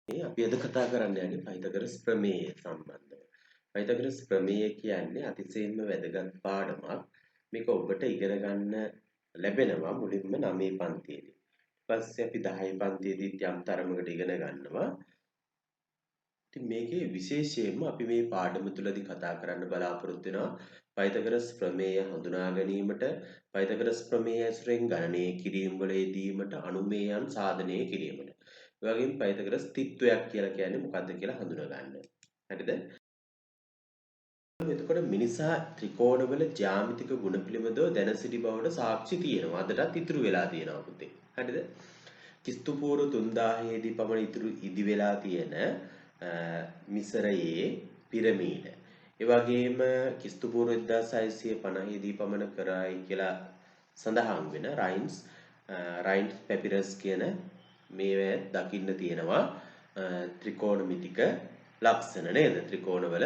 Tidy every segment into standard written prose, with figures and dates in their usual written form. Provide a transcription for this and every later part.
අපි අද කතා කරන්න යන්නේ පයිතගරස් ප්‍රමේය සම්බන්ධව. පයිතගරස් ප්‍රමේය කියන්නේ අතිශයින්ම වැදගත් පාඩමක්. මේක ඔබට ඉගෙන ගන්න ලැබෙනවා මුලින්ම 9 පන්තියේදී. ඊට පස්සේ අපි 10 පන්තියේදීත් යම් තරමකට ඉගෙන ගන්නවා. ඉතින් මේකේ විශේෂයෙන්ම අපි මේ පාඩම තුලදී කතා කරන්න බලාපොරොත්තු වෙනවා පයිතගරස් ප්‍රමේය හඳුනා ගැනීමට, පයිතගරස් ප්‍රමේය ඇසුරෙන් ගණනය කිරීම වල යෙදීමට, අනුමේයයන් සාධනය කිරීමට. ඒ වගේම පයිතගරස් තිත්වයක් කියලා කියන්නේ මොකක්ද කියලා හඳුනා ගන්න. හරිද? එතකොට මිනිසා ත්‍රිකෝණවල ජ්‍යාමිතික ගුණ පිළිබඳව දැන සිටි බවට සාක්ෂි තියෙනවා. අදටත් ඉතුරු වෙලා තියෙනවා පුතේ. හරිද? කිස්තුපූර්ව 3000 දී පමණ ඉදි වෙලා තියෙන මිසරයේ පිරමීඩ. ඒ වගේම කිස්තුපූර්ව 1650 දී පමණ කරයි කියලා සඳහන් වෙන රයින්ස් පැපිරස් කියන මේවා දකින්න තියෙනවා ත්‍රිකෝණමිතික ලක්ෂණ නේද? ත්‍රිකෝණවල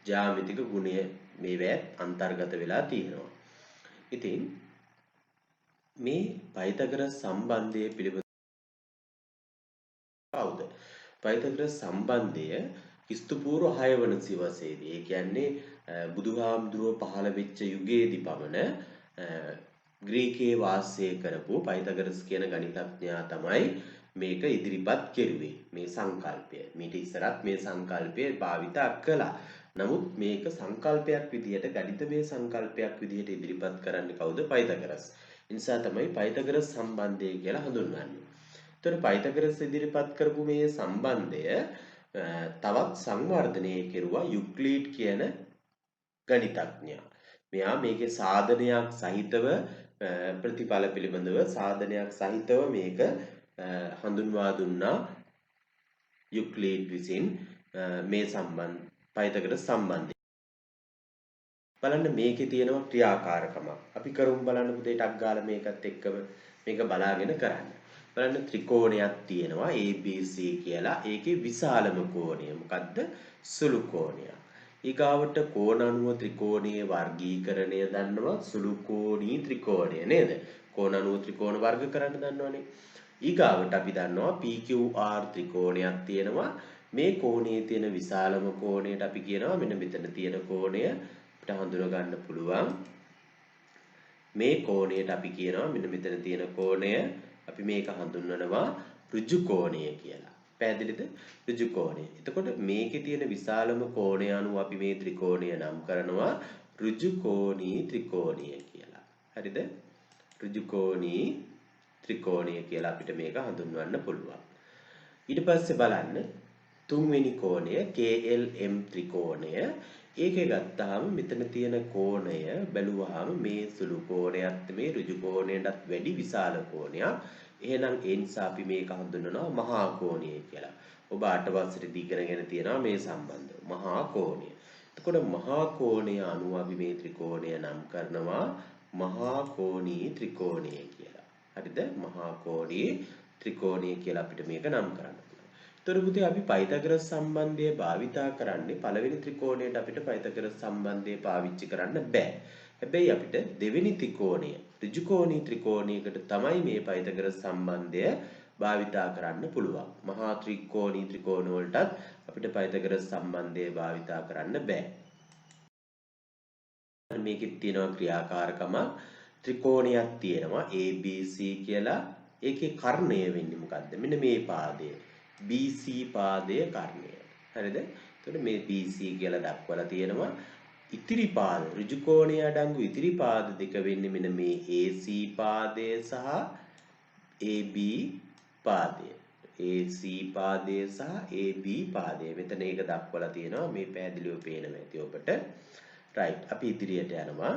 ජ්‍යාමිතික ගුණය මේවා අන්තර්ගත වෙලා තියෙනවා. ඉතින් මේ පයිතගරස් සම්බන්ධය පිළිබඳ කවුද? පයිතගරස් සම්බන්ධය ක්‍රිස්තුපූර්ව 6 වන සියවසේදී ඒ කියන්නේ බුදුහාමුදුරුවෝ පහළ වෙච්ච යුගයේදී පමණ ග්‍රීකයේ වාසය කරපු පයිතගරස් කියන ගණිතඥයා තමයි මේක ඉදිරිපත් කෙරුවේ මේ සංකල්පය. මීට ඉස්සරත් මේ සංකල්පය භාවිතා කළා. නමුත් මේක සංකල්පයක් විදිහට ගණිතමය සංකල්පයක් විදිහට ඉදිරිපත් කරන්නේ කවුද? පයිතගරස්. ඒ නිසා තමයි පයිතගරස් සම්බන්ධය කියලා හඳුන්වන්නේ. එතකොට පයිතගරස් ඉදිරිපත් කරපු මේ සම්බන්ධය තවත් සංවර්ධනය කෙරුවා යුක්ලිඩ් කියන ගණිතඥයා. මෙයා මේකේ සාධනයක් සහිතව ප්‍රතිඵල පිළිබඳව සාධනයක් සහිතව මේක හඳුන්වා දුන්නා යුක්ලිඩ් විසින් මේ පයිතගරස් සම්බන්ධය. බලන්න මේකේ තියෙනවා ක්‍රියාකාරකමක්. අපි කරුම් බලන්න පුතේ ටක් ගාලා මේකත් එක්කම මේක බලාගෙන කරන්න. බලන්න ත්‍රිකෝණයක් තියෙනවා ABC කියලා. ඒකේ විශාලම කෝණය මොකද්ද? සුළු කෝණයක්. ඊගාවට කෝණ අනුව ත්‍රිකෝණයේ වර්ගීකරණය දන්නවා සුළු කෝණී ත්‍රිකෝණය නේද? කෝණ අනුව ත්‍රිකෝණ වර්ග කරන්න දන්නවනේ. ඊගාවට අපි දන්නවා PQR ත්‍රිකෝණයක් තියෙනවා. මේ කෝණයේ තියෙන විශාලම කෝණයට අපි කියනවා මෙන්න මෙතන තියෙන කෝණය අපිට හඳුනා ගන්න පුළුවන්. මේ කෝණයට අපි කියනවා මෙන්න මෙතන තියෙන කෝණය අපි මේක හඳුන්වනවා ඍජු කෝණය කියලා. පැහැදිලිද? ඍජු කෝණය. එතකොට මේකේ තියෙන විශාලම කෝණය අනුව අපි මේ ත්‍රිකෝණය නම් කරනවා ඍජු කෝණී ත්‍රිකෝණය කියලා. හරිද? ඍජු කෝණී ත්‍රිකෝණය කියලා අපිට මේක හඳුන්වන්න පුළුවන්. ඊට පස්සේ බලන්න තුන්වෙනි කෝණය KLM ත්‍රිකෝණය. ඒකේ ගත්තාම මෙතන තියෙන කෝණය බැලුවාම මේ සුළු කෝණයත් මේ ඍජු කෝණයටත් වැඩි විශාල කෝණයක්. එහෙනම් ඒ නිසා අපි මේක හඳුන්වනවා මහා කෝණය කියලා. ඔබ 8 වසරේදී ඉගෙනගෙන තියෙනවා මේ සම්බන්ධව. මහා කෝණය. එතකොට මහා කෝණය අනුව අපි මේ ත්‍රිකෝණය නම් කරනවා මහා කෝණී ත්‍රිකෝණය කියලා. හරිද? මහා කෝණී ත්‍රිකෝණය කියලා අපිට මේක නම් කරන්න. එතකොට පුතේ අපි පයිතගරස් සම්බන්ධය භාවිතා කරන්නේ පළවෙනි ත්‍රිකෝණයට අපිට පයිතගරස් සම්බන්ධය පාවිච්චි කරන්න බෑ. හැබැයි අපිට දෙවෙනි ත්‍රිකෝණය ඍජු කෝණී ත්‍රිකෝණයකට තමයි මේ පයිතගරස් සම්බන්ධය භාවිතා කරන්න පුළුවන්. මහා ත්‍රිකෝණී ත්‍රිකෝණ වලටත් අපිට පයිතගරස් සම්බන්ධය භාවිතා කරන්න බෑ. මේකෙත් තියෙනවා ක්‍රියාකාරකම ත්‍රිකෝණයක් තියෙනවා ABC කියලා. ඒකේ කර්ණය වෙන්නේ මොකද්ද? මෙන්න මේ පාදය. BC පාදයේ කර්ණය. හරිද? එතකොට මේ BC කියලා දක්වලා තියෙනවා. ඉතිරි පාද ඍජු කෝණයේ අඩංගු ඉතිරි පාද දෙක වෙන්නේ මෙන්න මේ AC පාදය සහ AB පාදය. AC පාදය සහ AB පාදය. මෙතන ඒක දක්වලා තියෙනවා. මේ පැහැදිලිව පේනවා ඇති ඔබට. right. අපි ඉදිරියට යනවා.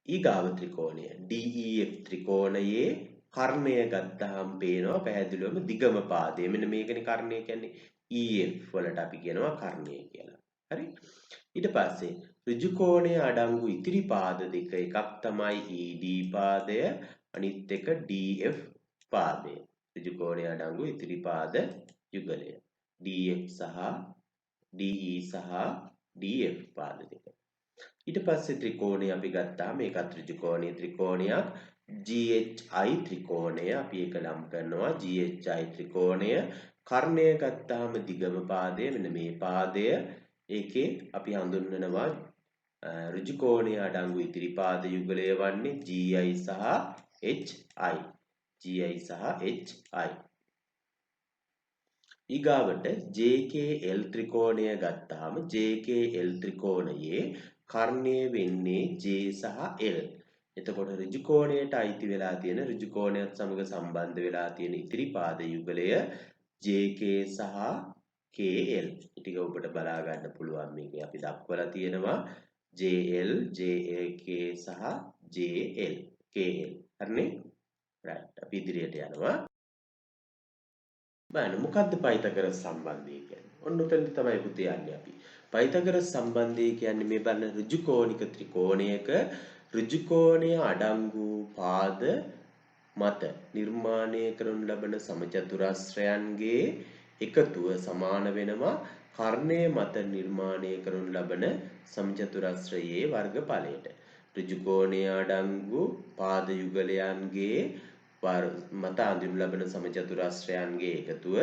ඊගාව ත්‍රිකෝණය DEF ත්‍රිකෝණයේ කර්ණය ගත්තාම පේනවා පැහැදිලිවම දිගම පාදය. මෙන්න මේකනේ කර්ණය කියන්නේ EF වලට අපි කියනවා කර්ණය කියලා. හරි? ඊට පස්සේ ඍජු කෝණයේ අඩංගු ඉතිරි පාද දෙක එකක් තමයි ED පාදය අනිත් එක DF පාදය. ඍජු කෝණයේ අඩංගු ඉතිරි පාද යුගලය. DF සහ DE සහ DF පාද දෙක. ඊට පස්සේ ත්‍රිකෝණය අපි ගත්තාම මේකත් ඍජු කෝණීය ත්‍රිකෝණයක්. GHI ත්‍රිකෝණය අපි ඒක නම් කරනවා GHI ත්‍රිකෝණය කර්ණය ගත්තාම දිගම පාදය මෙන්න මේ පාදය ඒකේ අපි හඳුන්වනවා ඍජු කෝණයේ අඩංගු ඉතිරි පාද යුගලය වන්නේ GI සහ HI GI සහ HI ඊගාවට JKL ත්‍රිකෝණය ගත්තාම JKL ත්‍රිකෝණයේ කර්ණය වෙන්නේ J සහ L එතකොට ඍජු කෝණයට අයිති වෙලා තියෙන ඍජු කෝණයත් සමග සම්බන්ධ වෙලා තියෙන ඉතිරි පාද යුගලය JK සහ KL. ටික ඔබට බලා ගන්න පුළුවන් මේකේ අපි දක්වලා තියෙනවා JL JK සහ JL KL. හරිනේ? right. අපි ඉදිරියට යනවා. බලන්න මොකද්ද පයිතගරස් සම්බන්ධය කියන්නේ? ඔන්න උතෙන්ද තමයි පුතේ යන්නේ අපි. පයිතගරස් සම්බන්ධය කියන්නේ මේ බලන ඍජු කෝණික ත්‍රිකෝණයක ඍජු කෝණය අඩංගු පාද මත නිර්මාණය කරනු ලබන සමචතුරස්‍රයන්ගේ එකතුව සමාන වෙනවා කර්ණය මත නිර්මාණය කරනු ලබන සමචතුරස්‍රයේ වර්ගඵලයට. ඍජු කෝණය අඩංගු පාද යුගලයන්ගේ මත අඳිනු ලබන සමචතුරස්‍රයන්ගේ එකතුව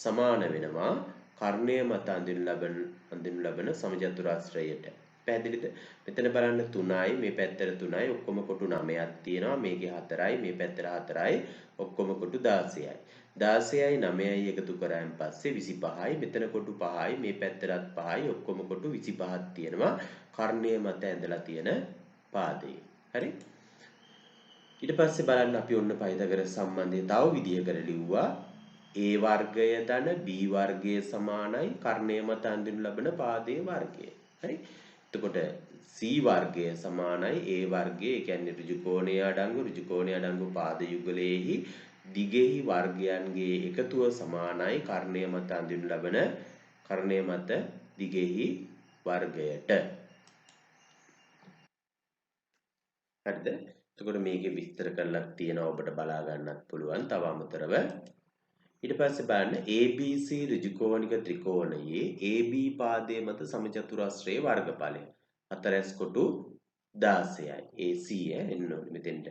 සමාන වෙනවා කර්ණය මත අඳිනු ලබන සමචතුරස්‍රයට. පැහැදිලිද? මෙතන බලන්න 3යි මේ පැත්තට 3යි ඔක්කොම කොටු 9ක් තියෙනවා මේකේ 4යි මේ පැත්තට 4යි ඔක්කොම කොටු 16යි 16යි 9යි එකතු කරාන් පස්සේ 25යි මෙතන කොටු 5යි මේ පැත්තටත් 5යි ඔක්කොම කොටු 25ක් තියෙනවා කර්ණය මත ඇඳලා තියෙන පාදයේ. හරි? ඊට පස්සේ බලන්න අපි ඔන්න පයිතගරස් සම්බන්ධය තව විදිහකට ලිව්වා A වර්ගය ධන B වර්ගය සමානයි කර්ණය මත අඳිනු ලබන පාදයේ වර්ගය. හරි? එතකොට C වර්ගය සමානයි A වර්ගය ඒ කියන්නේ ඍජු කෝණයේ අඩංගු පාද යුගලයේහි දිගෙහි වර්ගයන්ගේ එකතුව සමානයි කර්ණය මත අඳිනු ලබන කර්ණය මත දිගෙහි වර්ගයට. හරිද? එතකොට මේකේ විස්තර කරලා තියෙනවා ඔබට බලා ගන්නත් පුළුවන් තව අමතරව. ඊට පස්සේ බලන්න ABC ඍජු කෝණික ත්‍රිකෝණයේ AB පාදයේ මත සමචතුරස්‍රයේ වර්ගඵලය 4 කොටු 16යි AC එන්න ඕනේ මෙතෙන්ට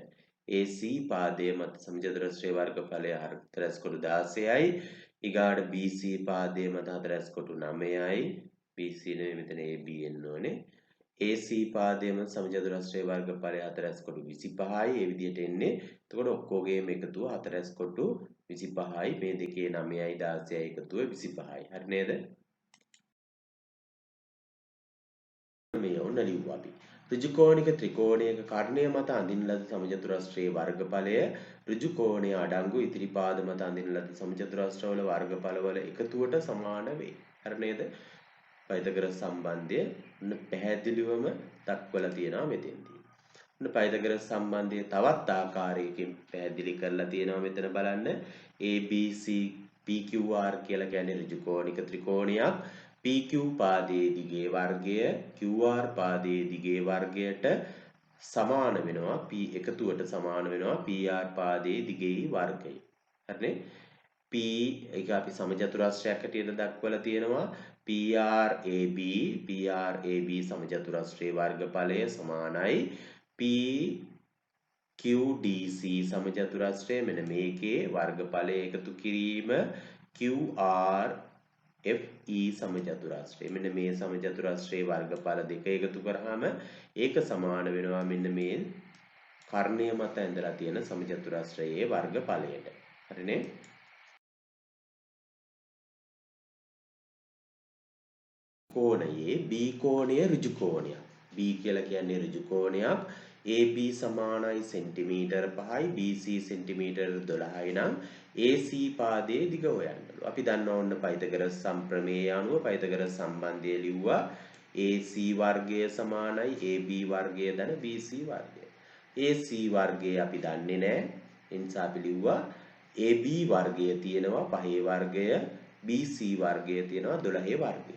AC පාදයේ මත සමචතුරස්‍රයේ වර්ගඵලය 4 කොටු 16යි ඊගාට BC පාදයේ මත 4 කොටු 9යි BC නෙමෙයි මෙතන AB එන්න ඕනේ AC පාදයේ මත සමචතුරස්‍රයේ වර්ගඵලය 4 කොටු 25යි ඒ විදිහට එන්නේ එතකොට ඔක්කොගේම එකතුව 4 කොටු 25යි මේ දෙකේ 9යි 16යි එකතුව 25යි. හරි නේද? මේ ඔන්න ලිව්වා අපි. ඍජු කෝණික ත්‍රිකෝණයක කර්ණය මත අඳින ලද සමචතුරස්‍රයේ වර්ගඵලය ඍජු කෝණය අඩංගු ඉතිරි පාද මත අඳින ලද සමචතුරස්‍රවල වර්ගඵලවල එකතුවට සමාන වේ. හරි නේද? පයිතගරස් සම්බන්ධය පැහැදිලිවම දක්වලා තියෙනවා මෙතෙන්දී. පයිතගරස් සම්බන්ධය තවත් ආකාරයකින් පැහැදිලි කරලා තියෙනවා මෙතන බලන්න ABC PQR කියලා කියන්නේ ඍජු කෝණික ත්‍රිකෝණයක් PQ පාදයේ දිගේ වර්ගය QR පාදයේ දිගේ වර්ගයට සමාන වෙනවා P එකතුවට සමාන වෙනවා PR පාදයේ දිගේ වර්ගය. හරිනේ? P එක අපි සමචතුරස්‍රයක් හැටියට දක්වලා තියෙනවා PRAB සමචතුරස්‍රයේ වර්ගඵලය සමානයි PQDC සමචතුරස්‍රය මෙන්න මේකේ වර්ගඵලය එකතු කිරීම QRFE සමචතුරස්‍රය මෙන්න මේ සමචතුරස්‍රයේ වර්ගඵල දෙක එකතු කරාම ඒක සමාන වෙනවා මෙන්න මේ කර්ණය මත ඇඳලා තියෙන සමචතුරස්‍රයේ වර්ගඵලයට. හරිනේ? කෝණයේ B කෝණය ඍජු කෝණයක්. B කියලා කියන්නේ ඍජු කෝණයක්. AB සමානයි සෙන්ටිමීටර් 5යි BC සෙන්ටිමීටර් 12යි නම් AC පාදයේ දිග හොයන්නලු. අපි දන්නවා ඔන්න පයිතගරස් සම්ප්‍රමේය අනුව පයිතගරස් සම්බන්ධය ලිව්වා AC වර්ගය සමානයි AB වර්ගය ධන BC වර්ගය. AC වර්ගය අපි දන්නේ නැහැ. ඒ නිසා අපි ලිව්වා AB වර්ගය තියෙනවා 5 වර්ගය BC වර්ගය තියෙනවා 12 වර්ගය.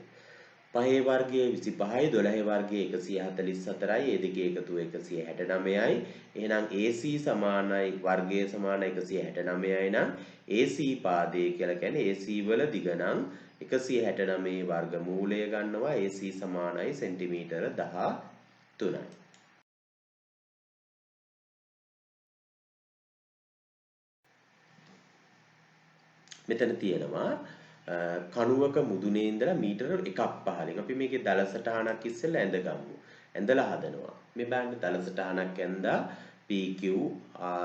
5 වර්ගය 25යි 12 වර්ගය 144යි ඒ දෙකේ එකතුව 169යි එහෙනම් AC සමානයි වර්ගය සමාන 169යි නම් AC පාදය කියලා කියන්නේ AC වල දිග නම් 169 වර්ගමූලය ගන්නවා AC සමානයි සෙන්ටිමීටර 13යි මෙතන තියෙනවා කණුවක මුදුනේ ඉඳලා මීටර 1ක් පහලින් අපි මේකේ දල සටහනක් ඉස්සෙල්ලා ඇඳගමු. ඇඳලා හදනවා. මේ බලන්න දල සටහනක් ඇඳලා PQ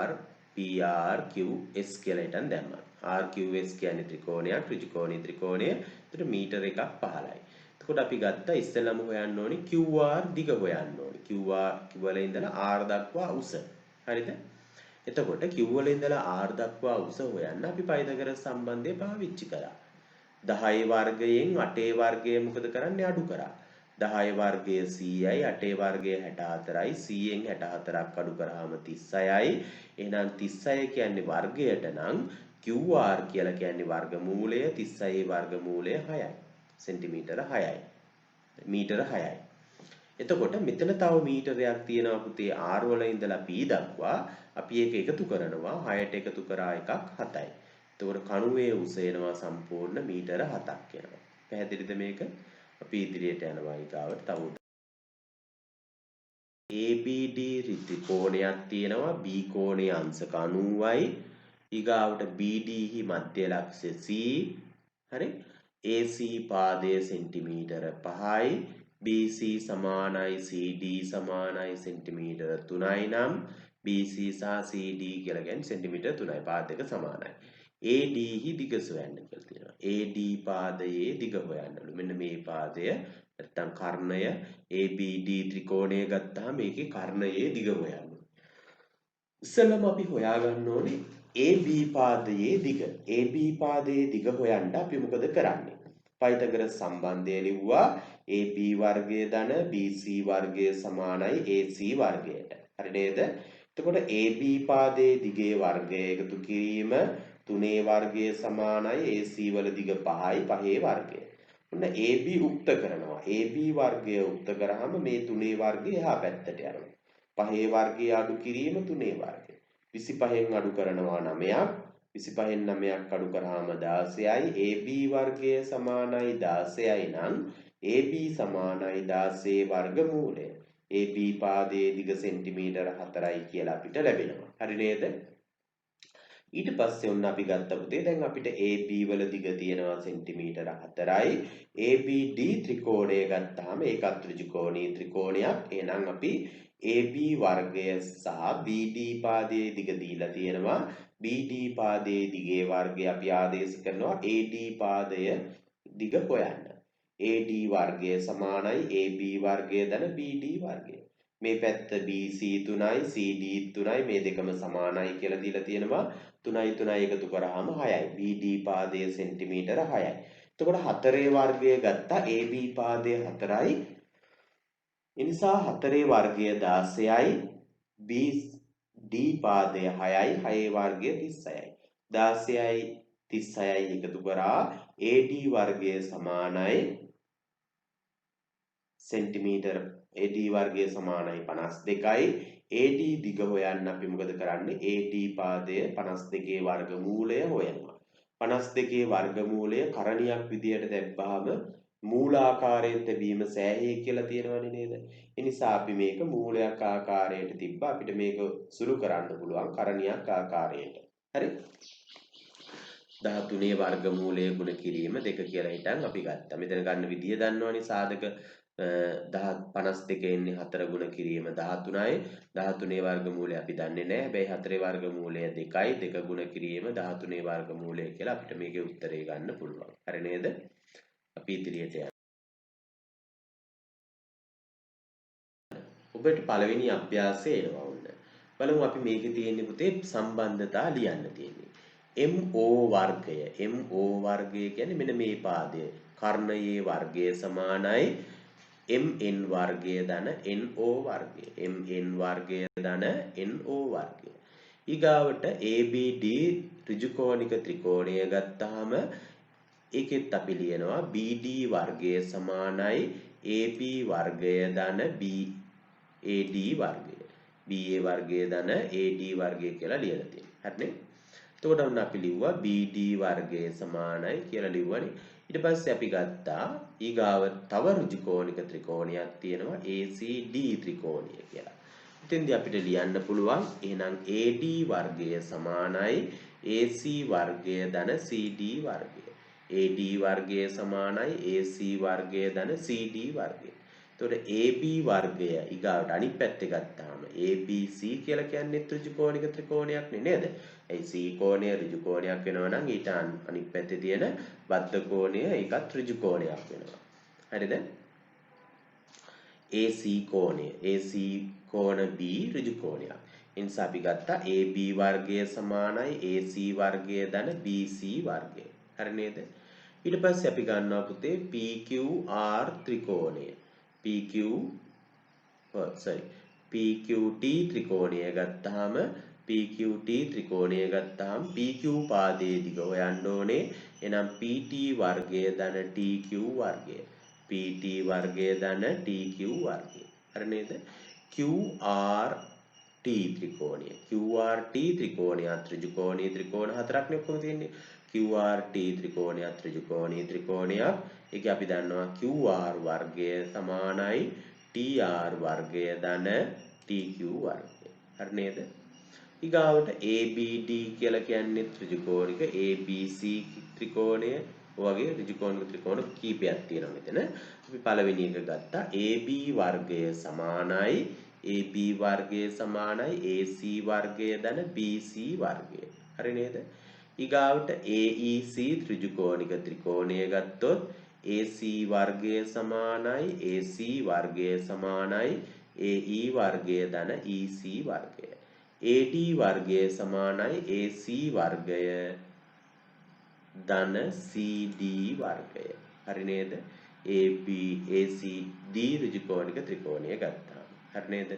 R PR QS කියලා හිටන් දැම්මා. RQS කියන්නේ ත්‍රිකෝණයක්, ඍජුකෝණී ත්‍රිකෝණය. ඒකට මීටර 1ක් පහලයි. එතකොට අපි ගත්තා ඉස්සෙල්ලාම හොයන්න ඕනේ QR දිග හොයන්න ඕනේ. QR වල ඉඳලා R දක්වා උස. හරිද? එතකොට Q වල ඉඳලා R දක්වා උස හොයන්න අපි පයිතගරස් සම්බන්ධය පාවිච්චි කරා. 10 වර්ගයෙන් 8 වර්ගය මොකද කරන්නේ අඩු කරා. 10 වර්ගය 100යි 8 වර්ගය 64යි 100න් 64ක් අඩු කරාම 36යි. එහෙනම් 36 කියන්නේ වර්ගයට නම් QR කියලා කියන්නේ වර්ගමූලය 36 වර්ගමූලය 6යි. සෙන්ටිමීටර 6යි. මීටර 6යි. එතකොට මෙතන තව මීටරයක් තියෙනවා පුතේ R වල ඉඳලා P දක්වා අපි ඒක එකතු කරනවා 6ට එකතු කරා එකක් 7යි. එතකොට කණුවේ උස එනවා සම්පූර්ණ මීටර 7ක් එනවා. පැහැදිලිද මේක? අපි ඉදිරියට යනවා ඊගාවට තව ABD ත්‍රිකෝණයක් තියෙනවා B කෝණයේ අංශක 90යි ඊගාවට BD හි මධ්‍ය ලක්ෂ්‍ය C හරි AC පාදය සෙන්ටිමීටර 5යි BC සමානයි CD සමානයි සෙන්ටිමීටර 3යි නම් BC සහ CD කියලා කියන්නේ සෙන්ටිමීටර 3යි පාද දෙක සමානයි. AD හි දිග සොයන්න කියලා තියෙනවා. AD පාදයේ දිග හොයන්නලු. මෙන්න මේ පාදය නැත්තම් කර්ණය ABD ත්‍රිකෝණය ගත්තාම මේකේ කර්ණයේ දිග හොයන්න. ඉස්සෙල්ලාම අපි හොයාගන්න ඕනේ AB පාදයේ දිග. AB පාදයේ දිග හොයන්න අපි මොකද කරන්නේ? පයිතගරස් සම්බන්ධය ලිව්වා AB වර්ගය ධන BC වර්ගය සමානයි AC වර්ගයට. හරි නේද? එතකොට AB පාදයේ දිගේ වර්ගය එකතු කිරීම 3 වර්ගය සමානයි AC වල දිග 5යි 5 වර්ගය. ඔන්න AB උක්ත කරනවා. AB වර්ගය උක්ත කරාම මේ 3 වර්ගය එහා පැත්තට යනවා. 5 වර්ගය අඩු කිරීම 3 වර්ගය. 25න් අඩු කරනවා 9ක්. 25න් 9ක් අඩු කරාම 16යි. AB වර්ගය සමානයි 16යි නම් AB සමානයි 16 වර්ගමූලය. AB පාදයේ දිග සෙන්ටිමීටර 4යි කියලා අපිට ලැබෙනවා. හරි නේද? ඊට පස්සේ ඔන්න අපි ගත්ත පුතේ දැන් අපිට AB වල දිග තියෙනවා සෙන්ටිමීටර 4යි. ABD ත්‍රිකෝණය ගත්තාම ඒකත් ඍජුකෝණී ත්‍රිකෝණයක්. එහෙනම් අපි AB වර්ගය සහ BD පාදයේ දිග දීලා තියෙනවා. BD පාදයේ දිගේ වර්ගය අපි ආදේශ කරනවා AD පාදය දිග හොයන්න. AD වර්ගය සමානයි AB වර්ගය ධන BD වර්ගය. මේ පැත්ත BC 3යි CD 3යි මේ දෙකම සමානයි කියලා දීලා තියෙනවා 3යි 3යි එකතු කරාම 6යි BD පාදයේ සෙන්ටිමීටර 6යි. එතකොට 4 වර්ගය ගත්තා AB පාදයේ 4යි. ඒ නිසා 4 වර්ගය 16යි BD පාදය 6යි 6 වර්ගය 36යි. 16යි 36යි එකතු කරා AD වර්ගය සමානයි සෙන්ටිමීටර AD වර්ගය සමානයි 52යි. AD දිග හොයන්න අපි මොකද කරන්නේ? AD පාදය 52 වර්ගමූලය හොයනවා. 52 වර්ගමූලය කරණියක් විදියට දැම්පහම මූලාකාරයෙන් තැබීම සෑහේ කියලා තියෙනවනේ නේද? ඒ නිසා අපි මේක මූලයක් ආකාරයට තිබ්බා. අපිට මේක සුළු කරන්න පුළුවන් කරණියක් ආකාරයට. හරි? 13 වර්ගමූලය ගුණ කිරීම 2 කියලා හිටන් අපි ගත්තා. මෙතන ගන්න විදිය දන්නවනේ සාධක 52 එන්නේ 4 ගුණ කිරීම 13යි 13 වර්ගමූලය අපි දන්නේ නැහැ. හැබැයි 4 වර්ගමූලය 2යි 2 ගුණ කිරීම 13 වර්ගමූලය කියලා අපිට මේකේ උත්තරේ ගන්න පුළුවන්. හරි නේද? අපි ඉදිරියට යමු. ඔබට පළවෙනි අභ්‍යාසය එනවා වුණ. බලමු අපි මේකේ තියෙන්නේ පුතේ සම්බන්ධතා ලියන්න තියෙන්නේ. MO වර්ගය. MO වර්ගය කියන්නේ මෙන්න මේ පාදය. කර්ණයේ වර්ගය සමානයි MN වර්ගය ධන NO වර්ගය. MN වර්ගය ධන NO වර්ගය. ඊගාවට ABD ඍජුකෝණික ත්‍රිකෝණය ගත්තාම ඒකෙත් අපි ලියනවා BD වර්ගය සමානයි AB වර්ගය ධන BAD වර්ගය. BA වර්ගය ධන AD වර්ගය කියලා ලියලා තියෙනවා. හරිනේ? එතකොට ඔන්න අපි ලිව්වා BD වර්ගය සමානයි කියලා ලිව්වනේ. ඊට පස්සේ අපි ගත්තා ඊගාව තව ඍජුකෝණික ත්‍රිකෝණයක් තියෙනවා ACD ත්‍රිකෝණය කියලා. එතෙන්දී අපිට ලියන්න පුළුවන් එහෙනම් AD වර්ගය සමානයි AC වර්ගය ධන CD වර්ගය. AD වර්ගය සමානයි AC වර්ගය ධන CD වර්ගය. එතකොට AB වර්ගය ඊගාවට අනිත් පැත්තේ ගත්තාම ABC කියලා කියන්නේ ත්‍රිකෝණික ත්‍රිකෝණයක් නේද? ඒ C කෝණය ඍජු කෝණයක් වෙනවා නම් ඊට අනිත් පැත්තේ තියෙන බද්ධ කෝණය ඒකත් ඍජු කෝණයක් වෙනවා. හරිද? AC කෝණය AC කෝණ B ඍජු කෝණයක්. ඒ නිසා අපි ගත්තා AB වර්ගය සමානයි AC වර්ගය ධන BC වර්ගය. හරි නේද? ඊට පස්සේ අපි ගන්නවා පුතේ PQR ත්‍රිකෝණය. PQT ත්‍රිකෝණය ගත්තාම PQT ත්‍රිකෝණය ගත්තාම PQ පාදයේ දිග හොයන්න ඕනේ. එහෙනම් PT වර්ගය ධන TQ වර්ගය. PT වර්ගය ධන TQ වර්ගය. හරි නේද? QRT ත්‍රිකෝණය. QRT ත්‍රිකෝණය ත්‍රිකෝණීය ත්‍රිකෝණ හතරක්නේ ඔක්කොම තියෙන්නේ. QRT ත්‍රිකෝණය ත්‍රිකෝණීය ත්‍රිකෝණයක්. ඒක අපි දන්නවා QR වර්ගය සමානයි TR වර්ගය ධන TQ වර්ගය. හරි නේද? ඊගාවට ABD කියලා කියන්නේ ත්‍රිකෝණික ABC ත්‍රිකෝණය වගේ ත්‍රිකෝණික ත්‍රිකෝණ කීපයක් තියෙනවා මෙතන. අපි පළවෙනි එක ගත්තා AB වර්ගය සමානයි AC වර්ගය ධන BC වර්ගය. හරි නේද? ඊගාවට AEC ත්‍රිකෝණික ත්‍රිකෝණය ගත්තොත් AC වර්ගය සමානයි AC වර්ගය සමානයි AE වර්ගය ධන EC වර්ගය. AD වර්ගය සමානයි AC වර්ගය ධන CD වර්ගය. හරි නේද? ACD ඍජුකෝණික ත්‍රිකෝණය ගත්තාම. හරි නේද?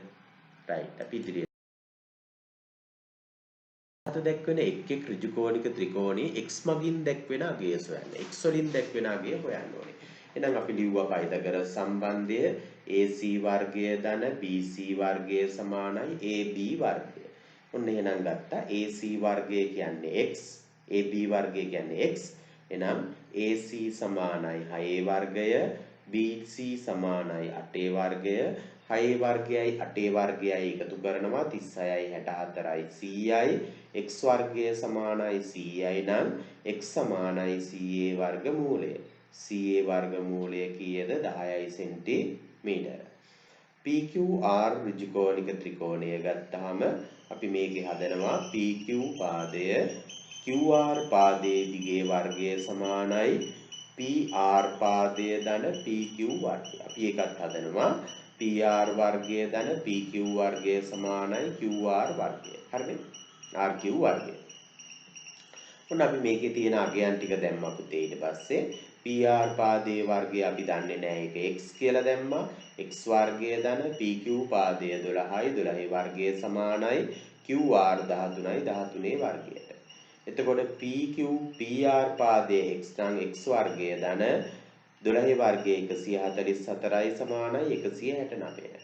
right. අපි ඉදිරියට අත දැක්වෙන එක් ඍජුකෝණික ත්‍රිකෝණයේ x මගින් දැක්වෙන අගය සොයන්න. x වලින් දැක්වෙන අගය හොයන්න ඕනේ. එහෙනම් අපි ලිව්වා පයිතගරස් සම්බන්ධය AC වර්ගය ධන BC වර්ගය සමානයි AB වර්ගය. ඔන්න එහෙනම් ගත්තා AC වර්ගය කියන්නේ x, AB වර්ගය කියන්නේ x. එහෙනම් AC සමානයි 6 වර්ගය, BC සමානයි 8 වර්ගය, 6 වර්ගයයි 8 වර්ගයයි එකතු කරනවා 36යි 64යි 100යි, x වර්ගය සමානයි 100යි නම් x සමානයි 100 වර්ගමූලය. 100 වර්ගමූලය කීයද? 10යි සෙන්ටිමීටර. PQR ඍජුකෝණික ත්‍රිකෝණය ගත්තාම අපි මේකේ හදනවා PQ පාදය QR පාදයේ දිගේ වර්ගය සමානයි PR පාදය ධන PQ වර්ගය. අපි ඒකත් හදනවා PR වර්ගය ධන PQ වර්ගය සමානයි QR වර්ගය. හරිද? RQ වර්ගය. ඔන්න අපි මේකේ තියෙන අගයන් ටික දැම්මා පුතේ. ඊට පස්සේ PR පාදයේ වර්ගය අපි දන්නේ නැහැ. ඒක x කියලා දැම්මා. x වර්ගය ධන PQ පාදය 12යි 12 වර්ගය සමානයි QR 13යි 13 වර්ගයට. එතකොට PQ PR පාදයේ x නම් x වර්ගය ධන 12 වර්ගය 144යි සමානයි 169යි.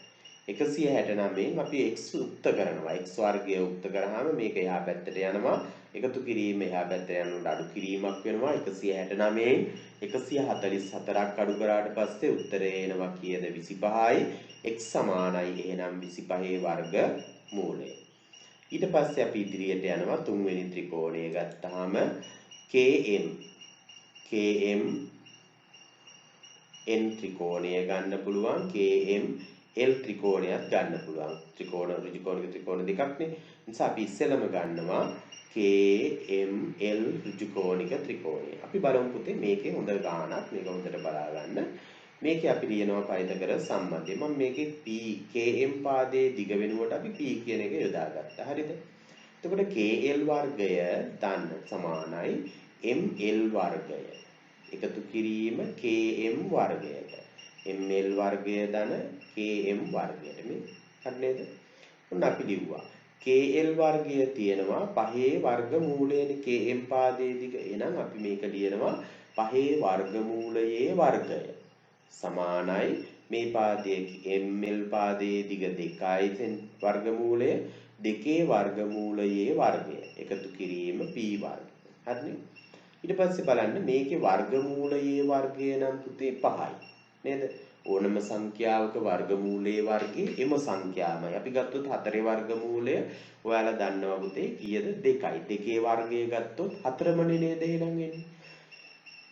169න් අපි x උක්ත කරනවා. x වර්ගය උක්ත කරාම මේක එහා පැත්තට යනවා. එකතු කිරීම එහා පැත්තට යනකොට අඩු කිරීමක් වෙනවා. 169න් 144ක් අඩු කරාට පස්සේ උත්තරය එනවා කීයද? 25යි. x සමානයි එහෙනම් 25 වර්ග මූලය. ඊට පස්සේ අපි ඉදිරියට යනවා තුන්වෙනි ත්‍රිකෝණය ගත්තාම KM N ත්‍රිකෝණය ගන්න පුළුවන්, KM L ත්‍රිකෝණයක් ගන්න පුළුවන්. ත්‍රිකෝණ ඍජුකෝණික ත්‍රිකෝණ දෙකක්නේ. නිසා අපි ඉස්සෙල්ලම ගන්නවා KM L ඍජුකෝණික ත්‍රිකෝණය. අපි බලමු පුතේ මේකේ හොඳ ගාණක් මේක හොඳට බලා ගන්න. මේකේ අපි ලියනවා පයිතගරස් සම්බන්ධය. මම මේකේ P KM පාදයේ දිග වෙනුවට අපි P කියන එක යොදාගත්තා. හරිද? එතකොට KL වර්ගය ධන සමානයි ML වර්ගය. එකතු කිරීම KM වර්ගයට. ML වර්ගය ධන KM වර්ගයට. මේ හරි නේද? ඔන්න අපි ලිව්වා. KL වර්ගය තියෙනවා 5 වර්ගමූලයනේ KM පාදයේ දිග. එහෙනම් අපි මේක ලියනවා 5 වර්ගමූලයේ වර්ගය සමානයි මේ පාදයේ ML පාදයේ දිග 2යි වර්ගමූලය 2 වර්ගමූලයේ වර්ගය එකතු කිරීම P වර්ගය. හරිනේ? ඊට පස්සේ බලන්න මේකේ වර්ගමූලයේ වර්ගය නම් පුතේ 5යි. නේද? ඕනම සංඛ්‍යාවක වර්ගමූලයේ වර්ගය එම සංඛ්‍යාවමයි. අපි ගත්තොත් 4 වර්ගමූලය ඔයාලා දන්නවා පුතේ කීයද 2යි. 2 වර්ගය ගත්තොත් 4මනේ නේද එහෙනම් එන්නේ.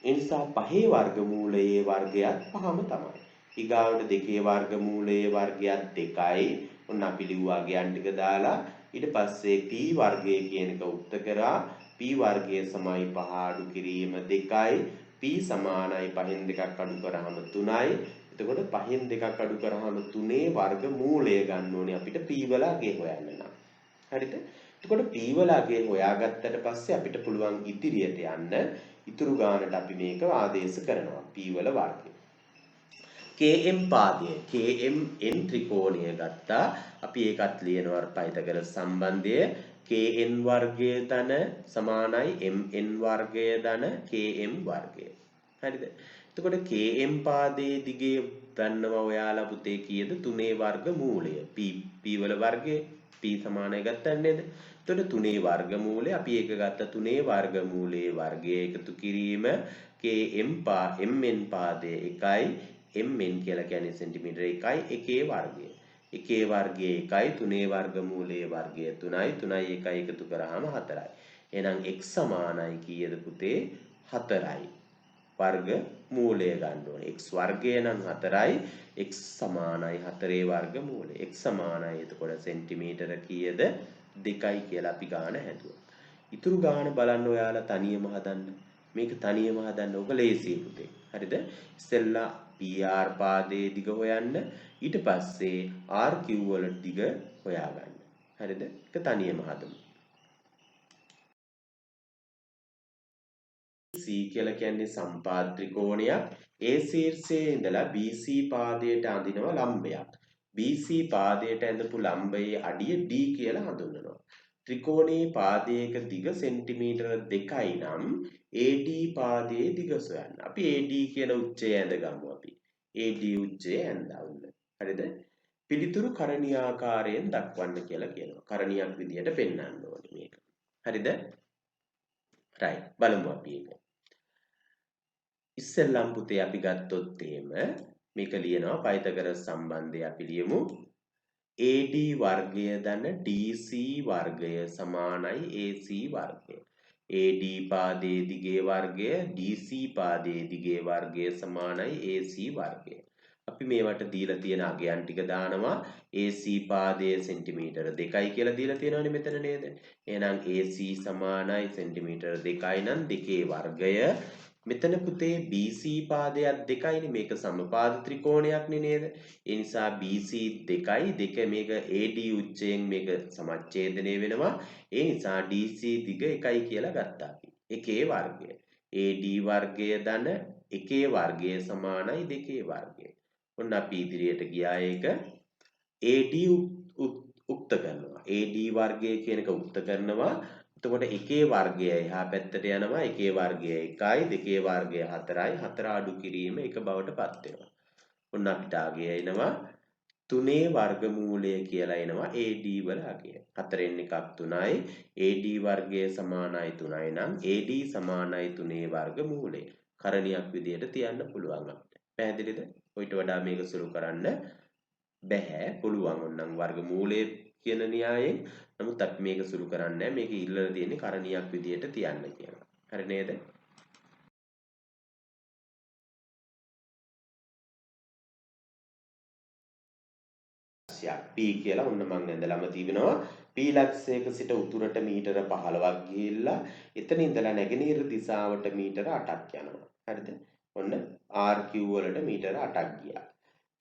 ඒ නිසා 5 වර්ගමූලයේ වර්ගයත් 5ම තමයි. ඊගාවට 2 වර්ගමූලයේ වර්ගයත් 2යි. ඔන්න අපි ලිව්වා ගයන් ටික දාලා ඊට පස්සේ p වර්ගය කියන එක උක්ත කරා p වර්ගය සමයි 5 අඩු කිරීම 2යි p සමානයි 5න් 2ක් අඩු කරාම 3යි. එතකොට 5න් 2ක් අඩු කරාම 3 වර්ගමූලය ගන්න ඕනේ අපිට p වල අගය හොයන්න නම්. හරිද? එතකොට p වල අගය හොයාගත්තට පස්සේ අපිට පුළුවන් ඉදිරියට යන්න ඉතුරු ගානට අපි මේක ආදේශ කරනවා p වල වර්ගය. km පාදය kmn ත්‍රිකෝණය ගත්තා. අපි ඒකත් ලියනවා පයිතගරස් සම්බන්ධය kn වර්ගය ධන සමානයි mn වර්ගය ධන km වර්ගය. හරිද? එතකොට km පාදයේ දිගේ ගන්නවා ඔයාලා පුතේ කීයද 3 වර්ගමූලය p වල වර්ගය p සමානයි ගත්තා නේද? එතකොට 3 වර්ගමූලය අපි ඒක ගත්ත 3 වර්ගමූලයේ වර්ගය එකතු කිරීම mn පාදය 1යි mn කියලා කියන්නේ සෙන්ටිමීටර 1යි එකේ වර්ගය. එකේ වර්ගය 1යි 3 වර්ගමූලයේ වර්ගය 3යි 3යි 1යි එකතු කරාම 4යි. එහෙනම් x සමානයි කීයද පුතේ 4යි. වර්ග මූලය ගන්න ඕනේ. x වර්ගය නම් 4යි x සමානයි 4 වර්ග මූලය. x සමානයි එතකොට සෙන්ටිමීටර කීයද 2යි කියලා අපි ගාන හැදුවා. ඉතුරු ගාන බලන්න ඔයාලා තනියම හදන්න. මේක තනියම හදන්න ඔක ලේසියි පුතේ. හරිද? ඉස්සෙල්ලා PR පාදයේ දිග හොයන්න ඊට පස්සේ RQ වල දිග හොයාගන්න. හරිද? ඒක තනියම හදමු. C කියලා කියන්නේ සම්පාද ත්‍රිකෝණයක්. A ශීර්ෂයේ ඉඳලා BC පාදයට අඳිනවා ලම්බයක්. BC පාදයට ඇඳපු ලම්බයේ අඩිය D කියලා හඳුන්වනවා. ත්‍රිකෝණයේ පාදයක දිග සෙන්ටිමීටර 2යි නම් AD පාදයේ දිග සොයන්න. අපි AD කියන උච්චය ඇඳගමු අපි. AD උච්චය ඇඳලා උන්න. හරිද? පිළිතුරු කරණීයාකාරයෙන් දක්වන්න කියලා කියනවා. කරණියක් විදියට පෙන්වන්න ඕනේ මේක. හරිද? right. බලමු අපි ඒක. ඉස්සෙල්ලම් පුතේ අපි ගත්තොත් එහෙම මේක ලියනවා පයිතගරස් සම්බන්ධය අපි ලියමු AD වර්ගය ධන DC වර්ගය සමානයි AC වර්ගය. AD පාදයේ දිගේ වර්ගය DC පාදයේ දිගේ වර්ගය සමානයි AC වර්ගය. අපි මේවට දීලා තියෙන අගයන් ටික දානවා AC පාදයේ සෙන්ටිමීටර 2යි කියලා දීලා තියෙනවනේ මෙතන නේද? එහෙනම් AC සමානයි සෙන්ටිමීටර 2යි නම් 2 වර්ගය මෙතන පුතේ BC පාදයක් 2යිනේ මේක සමපාද ත්‍රිකෝණයක්නේ නේද? ඒ නිසා BC 2යි 2 මේක AD උච්චයෙන් මේක සමච්ඡේදනය වෙනවා. ඒ නිසා DC දිග 1යි කියලා ගත්තා අපි. එකේ වර්ගය. AD වර්ගය ධන එකේ වර්ගය සමානයි 2 වර්ගය. ඔන්න අපි ඉදිරියට ගියා ඒක AD උක්ත කරනවා. AD වර්ගය කියන එක උක්ත කරනවා. එතකොට එකේ වර්ගය එහා පැත්තට යනවා එකේ වර්ගය 1යි දෙකේ වර්ගය 4යි 4 අඩු කිරීම එක බවට පත් වෙනවා. ඔන්න අපිට අගය එනවා 3 වර්ගමූලය කියලා එනවා AD වල අගය. 4න් එකක් 3යි AD වර්ගය සමානයි 3යි නම් AD සමානයි 3 වර්ගමූලය. කරණියක් විදියට තියන්න පුළුවන් අපිට. පැහැදිලිද? ඔයිට වඩා මේක සුළු කරන්න බැහැ. පුළුවන් ඕනනම් වර්ගමූලය කියන න්‍යායෙන්. නමුත් අපි මේක සුළු කරන්නේ නැහැ. මේක ඉල්ලලා තියෙන්නේ කරණියක් විදියට තියන්න කියලා. හරි නේද? P කියලා ඔන්න මම ඇඳලාම තිබෙනවා. P ලක්ෂයක සිට උතුරට මීටර 15ක් ගිහිල්ලා එතන ඉඳලා නැගෙනහිර දිශාවට මීටර 8ක් යනවා. හරිද? ඔන්න RQ වලට මීටර 8ක් ගියා.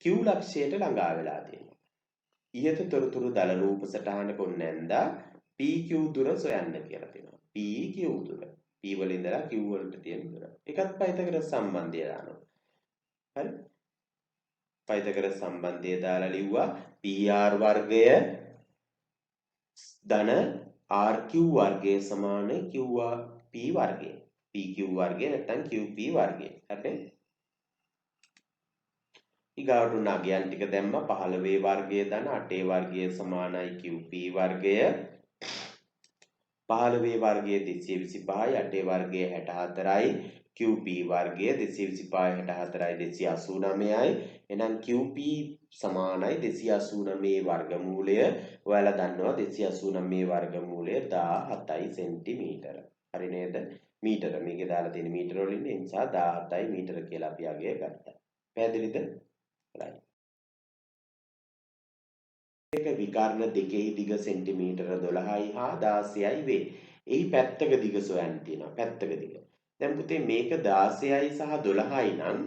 Q ලක්ෂයට ළඟා වෙලා තියෙනවා. ඉහත තොරතුරු දල රූප සටහනක ඔන්න ඇඳලා PQ දුර සොයන්න කියලා තියෙනවා. PQ දුර. P වල ඉඳලා Q වලට තියෙන දුර. එකත් පයිතගරස් සම්බන්ධය දානවා. හරි? පයිතගරස් සම්බන්ධය දාලා ලිව්වා PR වර්ගය ධන RQ වර්ගය සමාන QP වර්ගය. PQ වර්ගය නැත්නම් QP වර්ගය. හරිද? ඊගාවට උන අගයන් ටික දැම්මා 15 වර්ගය ධන 8 වර්ගය සමානයි QP වර්ගය. 15 වර්ගය 225යි 8 වර්ගය 64යි QP වර්ගය 225 64යි 289යි එහෙනම් QP සමානයි 289 වර්ගමූලය ඔයාලා දන්නවා 289 වර්ගමූලය 17යි සෙන්ටිමීටර හරි නේද මීටර මේකේ දාලා තියෙන මීටර වලින් ඒ නිසා 17යි මීටර කියලා අපි අගය ගත්තා පැහැදිලිද right එක විකර්ණ දෙකෙහි දිග සෙන්ටිමීටර 12යි හා 16යි වේ. එහි පැත්තක දිග සොයන්න තියෙනවා. පැත්තක දිග. දැන් පුතේ මේක 16යි සහ 12යි නම්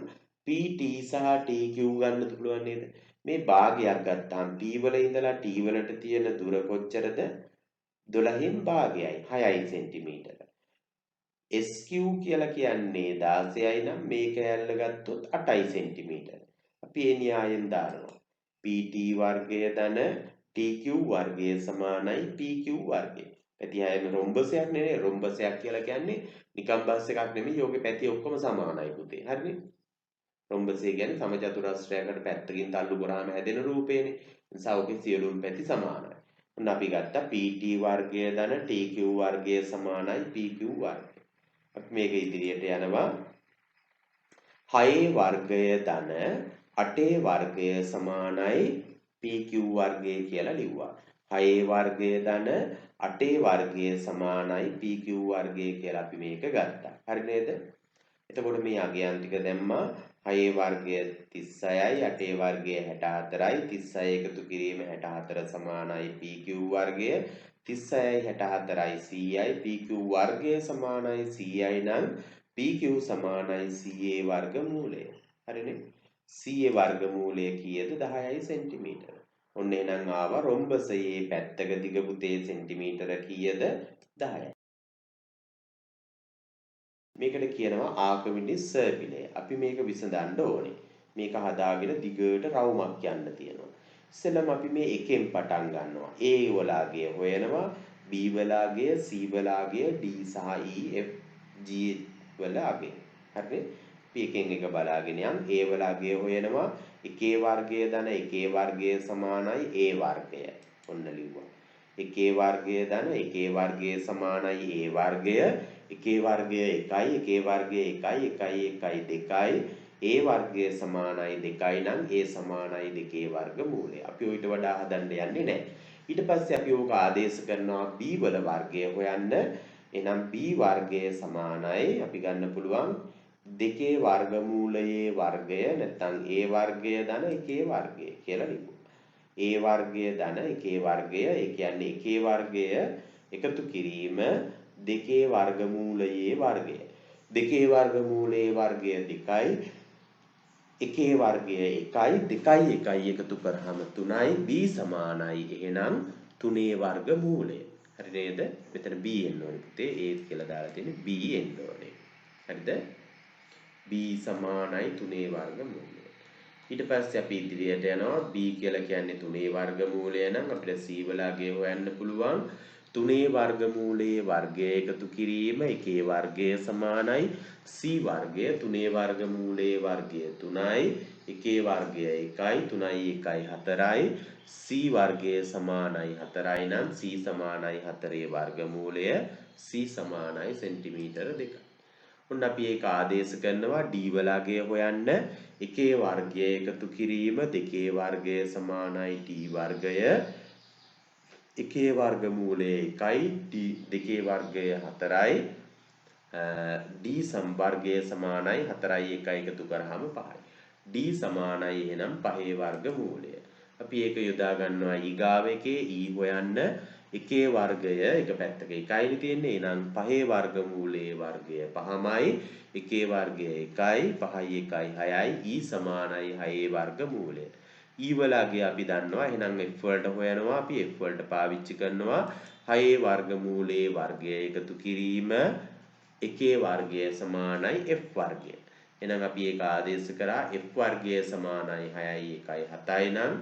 PT සහ TQ ගන්න පුළුවන් නේද? මේ භාගයක් ගත්තාම P වල ඉඳලා T වලට තියෙන දුර කොච්චරද? 12න් භාගයයි 6යි සෙන්ටිමීටර. SQ කියලා කියන්නේ 16යි නම් මේක ඇල්ල ගත්තොත් 8යි සෙන්ටිමීටර. අපි ඒ න්‍යායෙන් දානවා. PT වර්ගය ධන TQ වර්ගය සමානයි PQ වර්ගය. පැති හයම රොම්බසයක් නෙනේ රොම්බසයක් කියලා කියන්නේ නිකම් බස් එකක් නෙමෙයි යෝගේ පැති ඔක්කොම සමානයි පුතේ. හරිනේ? රොම්බසය කියන්නේ සමචතුරස්‍රයකට පැත්තකින් තල්ලු කරාම හැදෙන රූපේනේ. නිසා ඔකේ සියලුම පැති සමානයි. ඔන්න අපි ගත්තා PT වර්ගය ධන TQ වර්ගය සමානයි PQ වර්ගය. අපි මේක ඉදිරියට යනවා 6 වර්ගය ධන 8 වර්ගය සමානයි PQ වර්ගය කියලා ලිව්වා. 6 වර්ගය ධන 8 වර්ගය සමානයි PQ වර්ගය කියලා අපි මේක ගත්තා. හරි නේද? එතකොට මේ අගයන් ටික දැම්මා 6 වර්ගය 36යි 8 වර්ගය 64යි 36 එකතු කිරීම 64 සමානයි PQ වර්ගය 36යි 64යි 100යි PQ වර්ගය සමානයි 100යි නම් PQ සමානයි CA වර්ගමූලය. හරිනේ? CA වර්ගමූලය කීයද 10යි සෙන්ටිමීටර. ඔන්න එහෙනම් ආවා රොම්බසයේ පැත්තක දිග පුතේ සෙන්ටිමීටර කීයද 10යි. මේකට කියනවා ආකමිඩි සර්කිලය. අපි මේක විසඳන්න ඕනේ. මේක හදාගෙන දිගට රවුමක් යන්න තියෙනවා. ඉස්සෙල්ලම අපි මේ එකෙන් පටන් ගන්නවා. A වලාගේ හොයනවා, B වලාගේ, C වලාගේ, D සහ E, F, G වල අගය. හරිනේ? අපි එකෙන් එක බලාගෙන යන් A වලාගේ හොයනවා. 1 වර්ගය ධන 1 වර්ගය සමානයි A වර්ගය. ඔන්න ලිව්වා. 1 වර්ගය ධන 1 වර්ගය සමානයි A වර්ගය 1 වර්ගය 1යි 1 වර්ගය 1යි 1යි 1යි 2යි A වර්ගය සමානයි 2යි නම් A සමානයි 2 වර්ගමූලය. අපි ඔයිට වඩා හදන්න යන්නේ නැහැ. ඊට පස්සේ අපි ඕක ආදේශ කරනවා B වල වර්ගය හොයන්න. එහෙනම් B වර්ගය සමානයි අපි ගන්න පුළුවන් 2 වර්ගමූලයේ වර්ගය නැත්නම් A වර්ගය ධන 1 වර්ගය කියලා ලියමු. A වර්ගය ධන 1 වර්ගය ඒ කියන්නේ 1 වර්ගය එකතු කිරීම 2 වර්ගමූලයේ වර්ගය 2 වර්ගමූලයේ වර්ගය 2යි 1 වර්ගය 1යි 2යි 1යි එකතු කරාම 3යි B සමානයි එහෙනම් 3 වර්ගමූලය හරි නේද මෙතන B එන්න ඕනේ පුතේ A කියලා දාලා තියෙන්නේ B එන්න ඕනේ හරිද B සමානයි 3 වර්ගමූලය ඊට පස්සේ අපි ඉදිරියට යනවා B කියලා කියන්නේ 3 වර්ගමූලය නම් අපිට C වලගේ හොයන්න පුළුවන් 3 වර්ගමූලයේ වර්ගය එකතු කිරීම 1 වර්ගය සමානයි C වර්ගය 3 වර්ගමූලයේ වර්ගය 3යි 1 වර්ගය 1යි 3යි 1යි 4යි C වර්ගය සමානයි 4යි නම් C සමානයි 4 වර්ගමූලය C සමානයි සෙන්ටිමීටර 2යි ඔන්න අපි ඒක ආදේශ කරනවා D වලගේ හොයන්න 1 වර්ගය එකතු කිරීම 2 වර්ගය සමානයි D වර්ගය 1 වර්ගමූලය 1යි 2 වර්ගය 4යි D සම්වර්ගය සමානයි 4යි 1යි එකතු කරාම 5යි D සමානයි එහෙනම් 5 වර්ගමූලය අපි ඒක යොදා ගන්නවා ඊගාව එකේ E හොයන්න 1 වර්ගය එක පැත්තක 1යිනේ තියෙන්නේ එහෙනම් 5 වර්ගමූලයේ වර්ගය 5මයි 1 වර්ගය 1යි 5යි 1යි 6යි E සමානයි 6 වර්ගමූලය E වලගේ අපි දන්නවා එහෙනම් F වලට හොයනවා අපි F වලට පාවිච්චි කරනවා 6 වර්ගමූලයේ වර්ගය එකතු කිරීම 1 වර්ගය සමානයි F වර්ගය. එහෙනම් අපි ඒක ආදේශ කරා F වර්ගය සමානයි 6යි 1යි 7යි නම්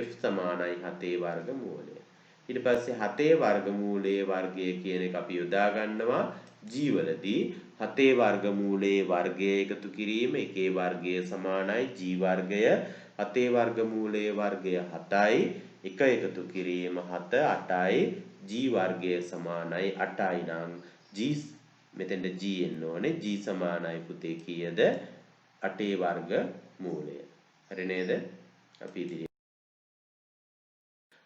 F සමානයි 7 වර්ගමූලය. ඊට පස්සේ 7 වර්ගමූලයේ වර්ගය කියන එක අපි යොදා ගන්නවා G වලදී 7 වර්ගමූලයේ වර්ගය එකතු කිරීම 1 වර්ගය සමානයි G වර්ගය 7 වර්ගමූලයේ වර්ගය 7යි 1 එකතු කිරීම 7 8යි g වර්ගය සමානයි 8යි නම් g මෙතෙන්ට g එන්න ඕනේ g සමානයි පුතේ කීයද 8 වර්ග මූලය. හරි නේද? අපි ඉදිරියට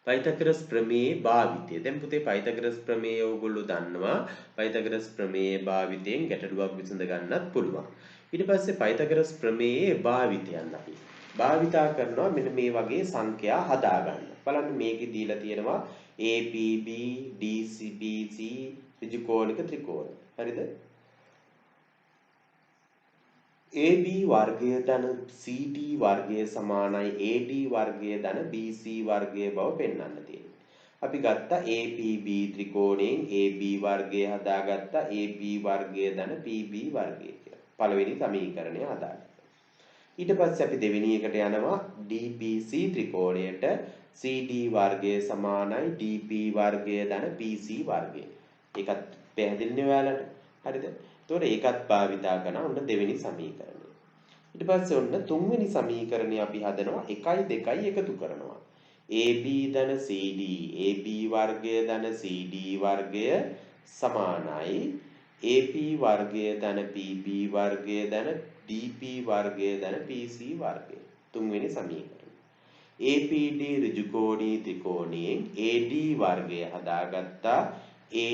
පයිතගරස් ප්‍රමේයේ භාවිතය. දැන් පුතේ පයිතගරස් ප්‍රමේය ඕගොල්ලෝ දන්නවා. පයිතගරස් ප්‍රමේයේ භාවිතයෙන් ගැටලුවක් විසඳ ගන්නත් පුළුවන්. ඊට පස්සේ පයිතගරස් ප්‍රමේයේ භාවිතයන් අපි භාවිතා කරනවා මෙන්න මේ වගේ සංඛ්‍යා හදා ගන්න. බලන්න මේකේ දීලා තියෙනවා APB DCBC ඍජුකෝණික ත්‍රිකෝණ. හරිද? AB වර්ගය ධන CD වර්ගය සමානයි AD වර්ගය ධන BC වර්ගය බව පෙන්වන්න තියෙනවා. අපි ගත්තා APB ත්‍රිකෝණයෙන් AB වර්ගය හදාගත්තා AB වර්ගය ධන PB වර්ගය කියලා. පළවෙනි සමීකරණය හදාගත්තා. ඊට පස්සේ අපි දෙවෙනි එකට යනවා DBC ත්‍රිකෝණයට CD වර්ගය සමානයි DP වර්ගය ධන PC වර්ගය. ඒකත් පැහැදිලිනේ ඔයාලට. හරිද? එතකොට ඒකත් භාවිතා කරන ඔන්න දෙවෙනි සමීකරණය. ඊට පස්සේ ඔන්න තුන්වෙනි සමීකරණය අපි හදනවා 1 2 එකතු කරනවා. AB ධන CD AB වර්ගය ධන CD වර්ගය සමානයි AP වර්ගය ධන PB වර්ගය ධන DP වර්ගය ධන PC වර්ගය. තුන්වෙනි සමීකරණය. APD ඍජුකෝණී ත්‍රිකෝණයෙන් AD වර්ගය හදාගත්තා A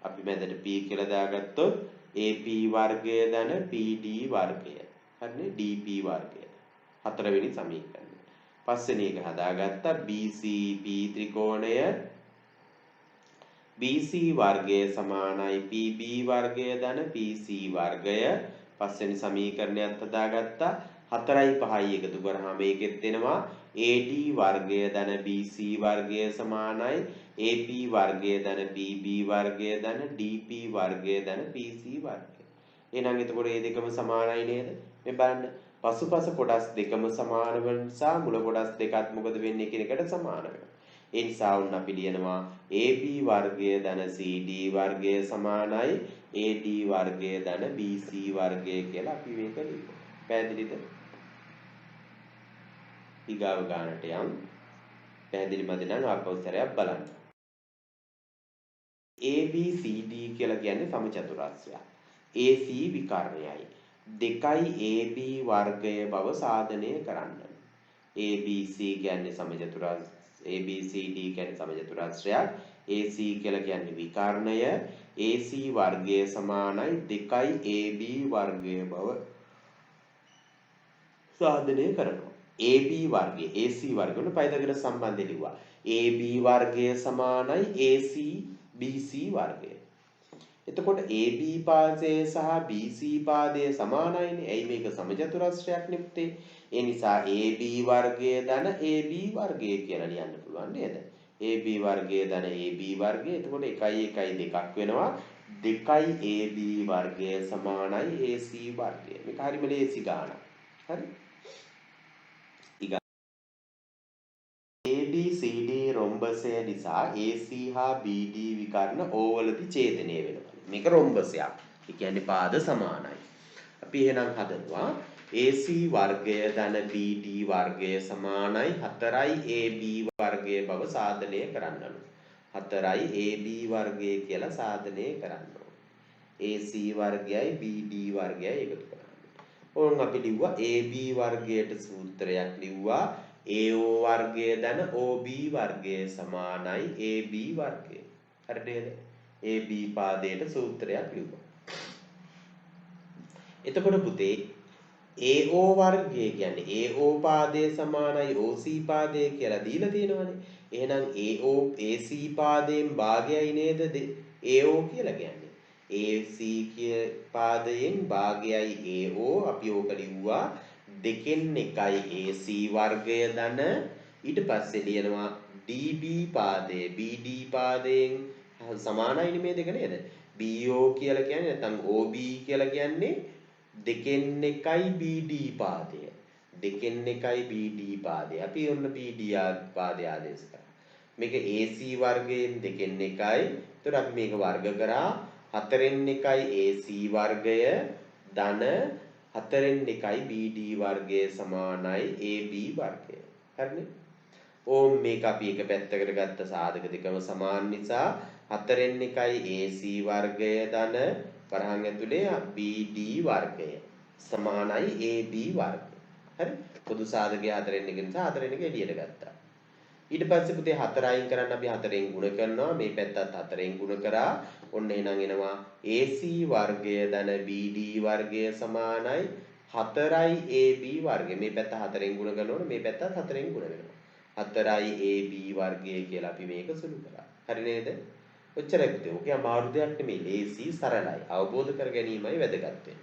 අපි මැදට p කියලා දාගත්තොත් AP වර්ගය ධන PD වර්ගය. හරිනේ DP වර්ගය. හතරවෙනි සමීකරණය. පස්වෙනි එක හදාගත්තා BCP ත්‍රිකෝණය BC වර්ගය සමානයි PB වර්ගය ධන PC වර්ගය. පස්වෙනි සමීකරණයත් හදාගත්තා 4යි 5යි එකතු කරාම මේකෙත් එනවා AD වර්ගය ධන BC වර්ගය සමානයි AP වර්ගය ධන PB වර්ගය ධන DP වර්ගය ධන PC වර්ගය. එහෙනම් එතකොට මේ දෙකම සමානයි නේද? මේ බලන්න පසුපස කොටස් දෙකම සමාන වෙන නිසා මුල කොටස් දෙකත් මොකද වෙන්නේ කියන එකට සමාන වෙනවා. ඒ නිසා උන් අපි ලියනවා AB වර්ගය ධන CD වර්ගය සමානයි AD වර්ගය ධන BC වර්ගය කියලා අපි මේක ලියනවා. පැහැදිලිද? ඊගාව ගානට යම් පැහැදිලි මදි නම් ආපෞසරයක් බලන්න. ABCD කියලා කියන්නේ සමචතුරස්‍රයක්. AC විකර්ණයයි. 2යි AB වර්ගය බව සාධනය කරන්න. ABC කියන්නේ සමචතුරස්‍රය ABCD කියන්නේ සමචතුරස්‍රයක්. AC කියලා කියන්නේ විකර්ණය. AC වර්ගය සමානයි 2යි AB වර්ගය බව සාධනය කරනවා. AB වර්ගය AC වර්ගය වල පයිතගොරස් සම්බන්ධය ලිව්වා. AB වර්ගය සමානයි AC BC වර්ගය. එතකොට AB පාදය සහ BC පාදය සමානයිනේ. ඇයි මේක සමචතුරස්‍රයක් නෙත්තේ? ඒ නිසා AB වර්ගය ධන AB වර්ගය කියලා ලියන්න පුළුවන් නේද? AB වර්ගය ධන AB වර්ගය. එතකොට 1 1 2ක් වෙනවා. 2යි AB වර්ගය සමානයි AC වර්ගය. මේක හරිම ලේසි ගානක්. හරි? ABCD රොම්බසය නිසා AC හා BD විකර්ණ O වලදී ඡේදනය වෙනවා. මේක රොම්බසයක්. ඒ කියන්නේ පාද සමානයි. අපි එහෙනම් හදනවා AC වර්ගය ධන BD වර්ගය සමානයි 4යි AB වර්ගය බව සාධනය කරන්න ඕන. 4යි AB වර්ගය කියලා සාධනය කරන්න ඕන. AC වර්ගයයි BD වර්ගයයි එකතු කරන්න. ඕන් අපි ලිව්වා AB වර්ගයට සූත්‍රයක් ලිව්වා AO වර්ගය ධන OB වර්ගය සමානයි AB වර්ගය. හරි නේද? AB පාදයට සූත්‍රයක් ලිව්වා. එතකොට පුතේ AO වර්ගය කියන්නේ AO පාදය සමානයි OC පාදය කියලා දීලා තියෙනවානේ. එහෙනම් AO AC පාදයෙන් භාගයයි නේද AO කියලා කියන්නේ. AC පාදයෙන් භාගයයි AO අපි ඕක ලිව්වා දෙකෙන් එකයි AC වර්ගය ධන ඊට පස්සේ ලියනවා DB පාදය BD පාදයෙන් සමානයිනේ මේ දෙක නේද? BO කියලා කියන්නේ නැත්නම් OB කියලා කියන්නේ දෙකෙන් එකයි BD පාදය. දෙකෙන් එකයි BD පාදය. අපි ඔන්න BD පාදය ආදේශ කරා. මේක AC වර්ගයෙන් දෙකෙන් එකයි. ඒතර අපි මේක වර්ග කරා 4න් එකයි AC වර්ගය ධන 4න් එකයි BD වර්ගය සමානයි AB වර්ගය. හරිනේ? ඕම් මේක අපි එක පැත්තකට ගත්ත සාධක දෙකම සමාන නිසා 4න් 1යි AC වර්ගය ධන වරහන් ඇතුලේ BD වර්ගය සමානයි AB වර්ගය. හරි? පොදු සාධකය 4න් 1 නිසා 4න් 1 එළියට ගත්තා. ඊට පස්සේ පුතේ 4 අයින් කරන්න අපි 4න් ගුණ කරනවා. මේ පැත්තත් 4න් ගුණ කරා. ඔන්න එහෙනම් එනවා AC වර්ගය ධන BD වර්ගය සමානයි 4යි AB වර්ගය. මේ පැත්ත 4න් ගුණ කරනකොට මේ පැත්තත් 4න් ගුණ වෙනවා. 4යි AB වර්ගය කියලා අපි මේක සුළු කරා. හරි නේද? ඔච්චරයි පුතේ. ඔකේ අමාරු දෙයක් නෙමෙයි. ලේසි සරලයි. අවබෝධ කර ගැනීමයි වැදගත් වෙන්නේ.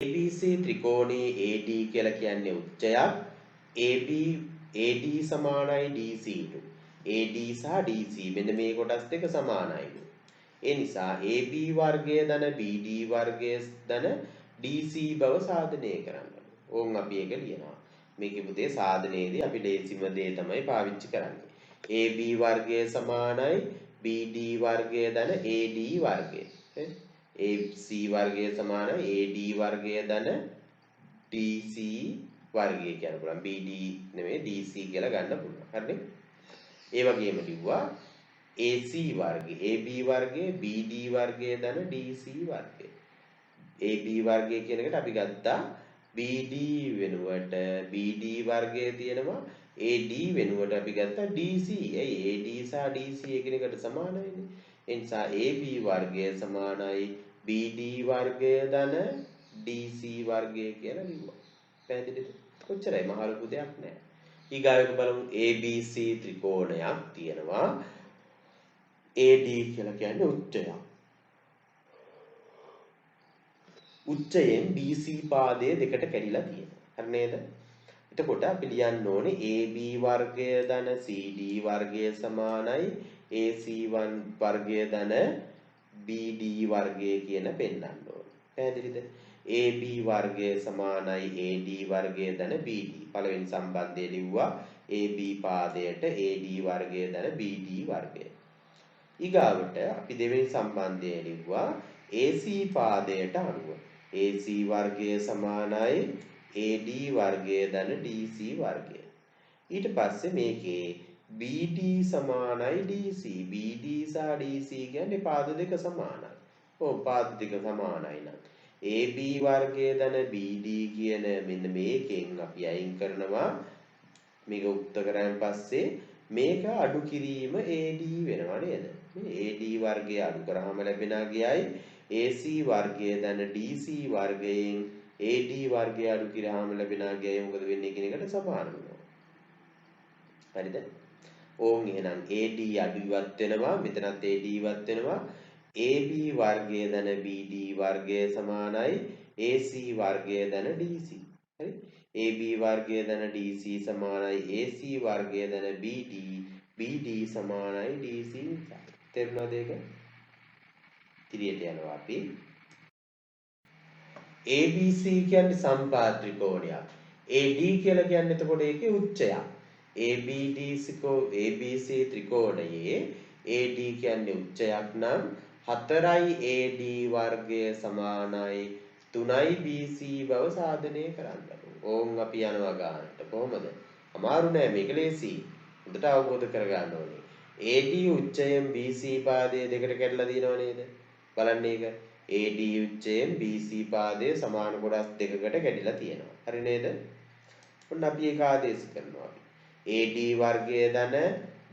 ABC ත්‍රිකෝණයේ AD කියලා කියන්නේ උච්චයක්. AB AD සමානයි DC ට. AD සහ DC මෙන්න මේ කොටස් දෙක සමානයිලු. ඒ නිසා AB වර්ගය ධන BD වර්ගය ධන DC බව සාධනය කරන්න. ඕන් අපි ඒක ලියනවා. මේකේ පුතේ සාධනයේදී අපි ලේසිම දේ තමයි පාවිච්චි කරන්නේ. AB වර්ගය සමානයි BD වර්ගය ධන AD වර්ගය. AC වර්ගය සමානයි AD වර්ගය ධන DC වර්ගය කියන්න පුළුවන්. BD නෙමෙයි DC කියලා ගන්න පුළුවන්. හරිනේ? ඒ වගේම ලිව්වා AC වර්ගය, AB වර්ගය, BD වර්ගය ධන DC වර්ගය. AB වර්ගය කියන එකට අපි ගත්තා BD වෙනුවට BD වර්ගයේ තියෙනවා AD වෙනුවට අපි ගත්තා DC. ඇයි AD සහ DC එකිනෙකට සමානයිනේ. ඒ නිසා AB වර්ගය සමානයි BD වර්ගය ධන DC වර්ගය කියලා ලිව්වා. පැහැදිලිද? කොච්චරයි මහ ලොකු දෙයක් නෑ. ඊගාවට බලමු ABC ත්‍රිකෝණයක් තියෙනවා. AD කියලා කියන්නේ උච්චයක්. උච්චයෙන් BC පාදය දෙකට කැඩිලා තියෙනවා. හරි නේද? එතකොට අපි ලියන්න ඕනේ AB වර්ගය ධන CD වර්ගය සමානයි AC1 වර්ගය ධන BD වර්ගය කියන පෙන්නන්න ඕනේ. පැහැදිලිද? AB වර්ගය සමානයි AD වර්ගය ධන BD. පළවෙනි සම්බන්ධය ලිව්වා AB පාදයට AD වර්ගය ධන BD වර්ගය. ඊගාවට අපි දෙවෙනි සම්බන්ධය ලිව්වා AC පාදයට අනුව AC වර්ගය සමානයි AD වර්ගය ධන DC වර්ගය. ඊට පස්සේ මේකේ BD සමානයි DC. BD සහ DC කියන්නේ පාද දෙක සමානයි. ඔව් පාද දෙක සමානයි නම් AB වර්ගය ධන BD කියන මෙන්න මේකෙන් අපි අයින් කරනවා. මේක උක්ත කරාන් පස්සේ මේක අඩු කිරීම AD වෙනවා නේද? මේ AD වර්ගය අඩු කරාම ලැබෙනා ගියයි AC වර්ගය ධන DC වර්ගයෙන් AD වර්ගය අඩු කිරාම ලැබෙනා ගියයි මොකද වෙන්නේ කියන එකට සමාන වෙනවා. හරිද? ඕන් එහෙනම් AD අඩු ඉවත් වෙනවා. මෙතනත් AD ඉවත් වෙනවා. AB වර්ගය ධන BD වර්ගය සමානයි AC වර්ගය ධන DC. හරි? AB වර්ගය ධන DC සමානයි AC වර්ගය ධන BD. BD සමානයි DC නිසා. තේරුණාද ඒක? ඉතිරියට යනවා අපි. ABC කියන්නේ සම්පාද ත්‍රිකෝණයක්. AD කියලා කියන්නේ එතකොට ඒකේ උච්චයක්. ABC ත්‍රිකෝණයේ AD කියන්නේ උච්චයක් නම් 4යි AD වර්ගය සමානයි 3යි BC බව සාධනය කරන්න. ඕන් අපි යනවා ගන්නට. කොහොමද? අමාරු නෑ මේක ලේසි. හොඳට අවබෝධ කරගන්න ඕනේ. AD උච්චයෙන් BC පාදයේ දෙකට කැඩලා දිනව නේද? බලන්න ඒක. AD උච්චයෙන් BC පාදයේ සමාන කොටස් දෙකකට කැඩිලා තියෙනවා. හරි නේද? ඔන්න අපි ඒක ආදේශ කරනවා. AD වර්ගය ධන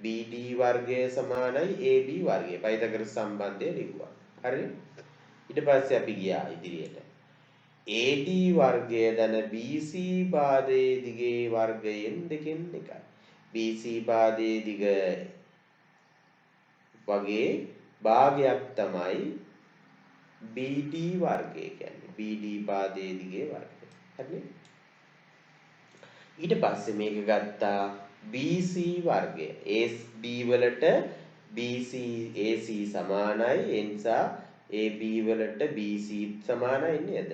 BD වර්ගය සමානයි AB වර්ගය. පයිතගොරස් සම්බන්ධය ලිව්වා. හරි? ඊට පස්සේ අපි ගියා ඉදිරියට. AD වර්ගය ධන BC පාදයේ දිගේ වර්ගයෙන් දෙකෙන් එකයි. BC පාදයේ දිග වගේ භාගයක් තමයි BD වර්ගය කියන්නේ. BD පාදයේ දිගේ වර්ගය. හරිනේ? ඊට පස්සේ මේක ගත්තා BC වර්ගය. AB වලට BC AC සමානයි. ඒ නිසා AB වලට BC සමානයි නේද?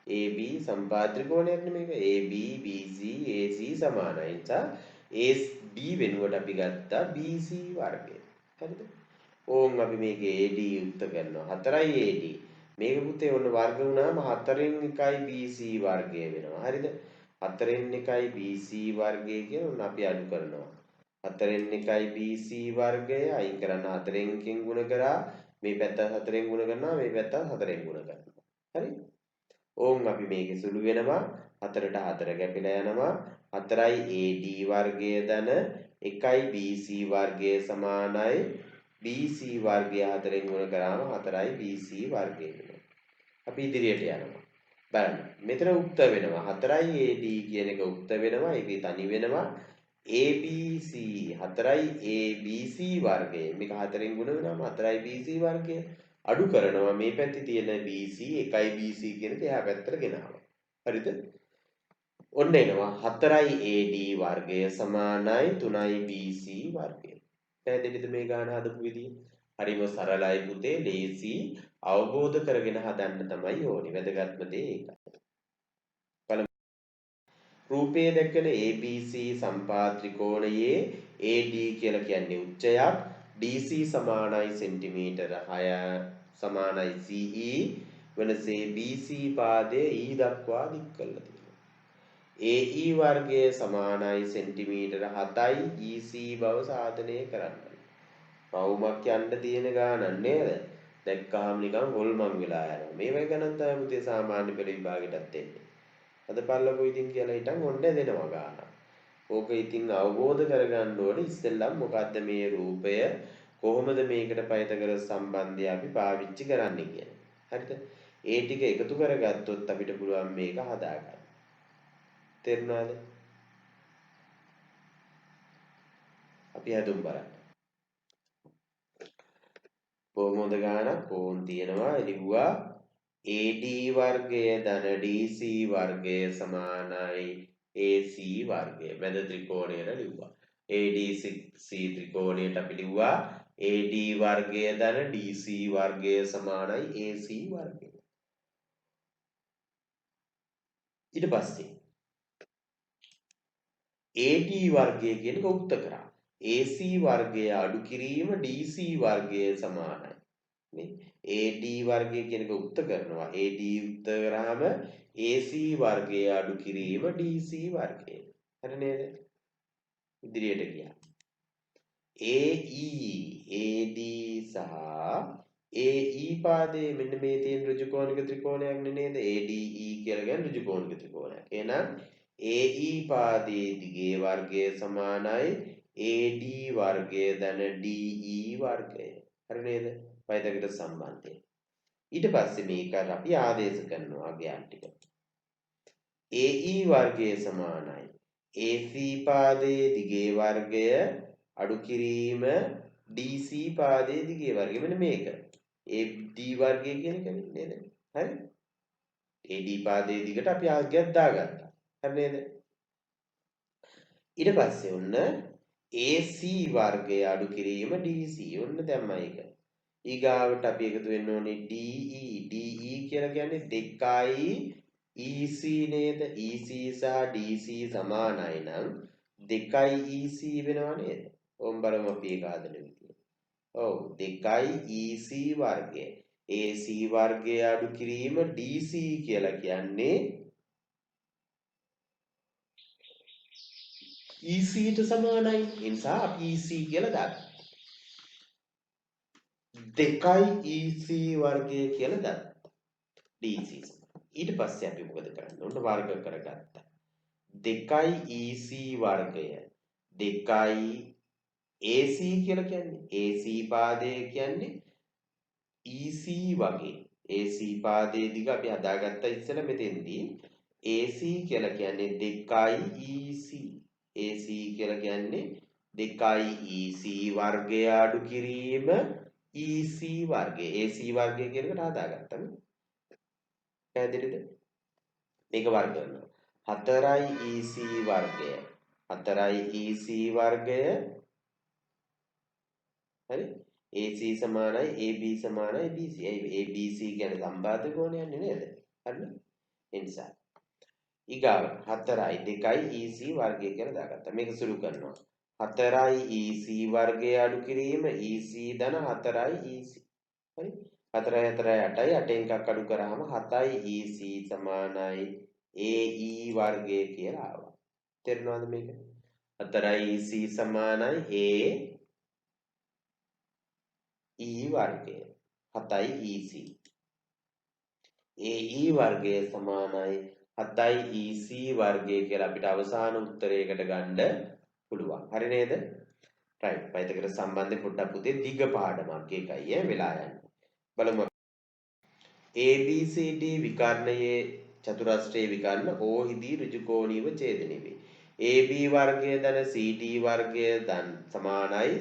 AB සම්පාද ත්‍රිකෝණයක් නේ මේක. AB BC AC සමානයි. ඒ නිසා AD වෙනුවට අපි ගත්තා BC වර්ගය. හරිද? ඕන් අපි මේකේ AD යුක්ත කරනවා. 4යි AD. මේක පුතේ ඔන්න වර්ග වුණාම 4න් 1යි BC වර්ගය වෙනවා. හරිද? 4න් 1යි BC වර්ගය කියන උන් අපි අඩු කරනවා. 4න් 1යි BC වර්ගය අයින් කරන්න 4න් එකෙන් ගුණ කරා මේ පැත්ත 4න් ගුණ කරනවා මේ පැත්ත 4න් ගුණ කරනවා. හරි? ඕම් අපි මේකේ සුළු වෙනවා 4ට 4 කැපිලා යනවා 4යි AD වර්ගය ධන 1යි BC වර්ගය සමානයි BC වර්ගය 4න් ගුණ කරාම 4යි BC වර්ගය වෙනවා. අපි ඉදිරියට යනවා. බලන්න. මෙතන උක්ත වෙනවා 4යි AD කියන එක උක්ත වෙනවා. ඒකේ තනි වෙනවා ABC 4යි ABC වර්ගය. මේක 4න් ගුණ වෙනවාම 4යි BC වර්ගය. අඩු කරනවා මේ පැත්තේ තියෙන BC 1යි BC කියන එක එහා පැත්තට ගෙනාවා. හරිද? ඔන්න එනවා 4යි AD වර්ගය සමානයි 3යි BC වර්ගය. පැහැදිලිද මේ ගාන හදපු විදිය? හරිම සරලයි පුතේ, ලේසි, අවබෝධ කරගෙන හදන්න තමයි ඕනේ. වැදගත්ම දේ ඒකයි. බලමු. රූපයේ දැක්කන ABC සම්පාද ත්‍රිකෝණයේ AD කියලා කියන්නේ උච්චයක්, DC සමානයි සෙන්ටිමීටර 6 සමානයි CE වෙනසේ BC පාදයේ E දක්වා දික් කරලා තියෙනවා. AE වර්ගය සමානයි සෙන්ටිමීටර 7යි EC බව සාධනය කරන්න. පවුමක් යන්න තියෙන ගානක් නේද? දැක්කහම නිකන් හොල්මන් වෙලා යනවා. මේ වගේ ගණන් තමයි පුතේ සාමාන්‍ය පෙළ විභාගෙටත් එන්නේ. අද පල්ලකෝ ඉතින් කියලා හිටන් ඔන්න දෙනවා ගානක්. ඕක ඉතින් අවබෝධ කරගන්න ඕනේ ඉස්සෙල්ලම මොකද්ද මේ රූපය, කොහොමද මේකට පයිතගොරස් සම්බන්ධය අපි පාවිච්චි කරන්නේ කියලා. හරිද? ඒ ටික එකතු කරගත්තොත් අපිට පුළුවන් මේක හදාගන්න. තේරුණාද? අපි හදුම් බලන්න. කොහොමද ගානක් ඕන් තියෙනවා එළිව්වා AD වර්ගය ධන DC වර්ගය සමානයි AC වර්ගය. මැද ත්‍රිකෝණයට ලිව්වා. ADC ත්‍රිකෝණයට අපි ලිව්වා AD වර්ගය ධන DC වර්ගය සමානයි AC වර්ගය. ඊට පස්සේ AD වර්ගය කියන එක උක්ත කරා. AC වර්ගය අඩු කිරීම DC වර්ගය සමානයි. නේ? AD වර්ගය කියන එක උක්ත කරනවා. AD උක්ත කරාම AC වර්ගය අඩු කිරීම DC වර්ගය. හරි නේද? ඉදිරියට ගියා. AE AD සහ AE පාදයේ මෙන්න මේ තියෙන ඍජු කෝණික ත්‍රිකෝණයක් නේද? ADE කියලා කියන්නේ ඍජු කෝණික ත්‍රිකෝණයක්. එහෙනම් AE පාදයේ දිගේ වර්ගය සමානයි AD වර්ගය ධන DE වර්ගය. හරි නේද? පයිතගොරස් සම්බන්ධය. ඊට පස්සේ මේක අපි ආදේශ කරනවා ග්‍යාන් ටික. AE වර්ගය සමානයි AC පාදයේ දිගේ වර්ගය අඩු කිරීම DC පාදයේ දිගේ වර්ගය. මෙන්න මේක. AD වර්ගය කියන එක නේද? හරි? AD පාදයේ දිගට අපි ආග්‍යයක් දාගත්තා. හරි නේද? ඊට පස්සේ ඔන්න AC වර්ගය අඩු කිරීම DC. ඔන්න දැම්මා ඒක. ඊගාවට අපි එකතු වෙන්න ඕනේ DE. DE කියලා කියන්නේ 2යි EC නේද? EC සහ DC සමානයි නම් 2යි EC වෙනව නේද? ඕම් බලමු අපි ඒක හදන විදිය. ඔව් 2යි EC වර්ගය. AC වර්ගය අඩු කිරීම DC කියලා කියන්නේ EC ට සමානයි. ඒ නිසා අපි EC කියලා දාගන්නවා. 2යි EC වර්ගය කියලා දාගත්තා. DC. ඊට පස්සේ අපි මොකද කරන්නේ? උන්ට වර්ග කරගත්තා. 2යි EC වර්ගය 2යි AC කියලා කියන්නේ AC පාදය කියන්නේ EC වගේ. AC පාදයේ දිග අපි හදාගත්ත ඉස්සෙල්ලා මෙතෙන්දී AC කියලා කියන්නේ 2යි EC. AC කියලා කියන්නේ 2යි EC වර්ගය අඩු කිරීම EC වර්ගය. AC වර්ගය කියන එකට හදාගත්තා නේ. පැහැදිලිද? මේක වර්ග කරනවා. 4යි EC වර්ගය 4යි EC වර්ගය හරි AC සමානයි AB සමානයි BC. ABC කියන්නේ සම්බාධ කෝණයක් නේද? හරිද? ඒ නිසා ඊගාවට 4යි 2යි EC වර්ගය කියලා දාගත්තා. මේක සුළු කරනවා. 4යි EC වර්ගය අඩු කිරීම EC ධන 4යි EC. හරි? 4යි 4යි 8යි 8න් එකක් අඩු කරාම 7යි EC සමානයි AE වර්ගය කියලා ආවා. තේරෙනවද මේක? 4 EC සමානයි AE වර්ගය. 7යි EC. AE වර්ගය සමානයි 7යි EC වර්ගය කියලා අපිට අවසාන උත්තරයකට ගන්න පුළුවන්. හරි නේද? right. පයිතගොරස් සම්බන්ධයෙන් පොඩ්ඩක් පුතේ දිග පාඩමක් ඒකයි වෙලා යන්නේ. බලමු. ABCD විකර්ණයේ චතුරස්‍රයේ විකර්ණ Oහිදී ඍජුකෝණීව ඡේදනය වේ. AB වර්ගය ධන CD වර්ගය ධන සමානයි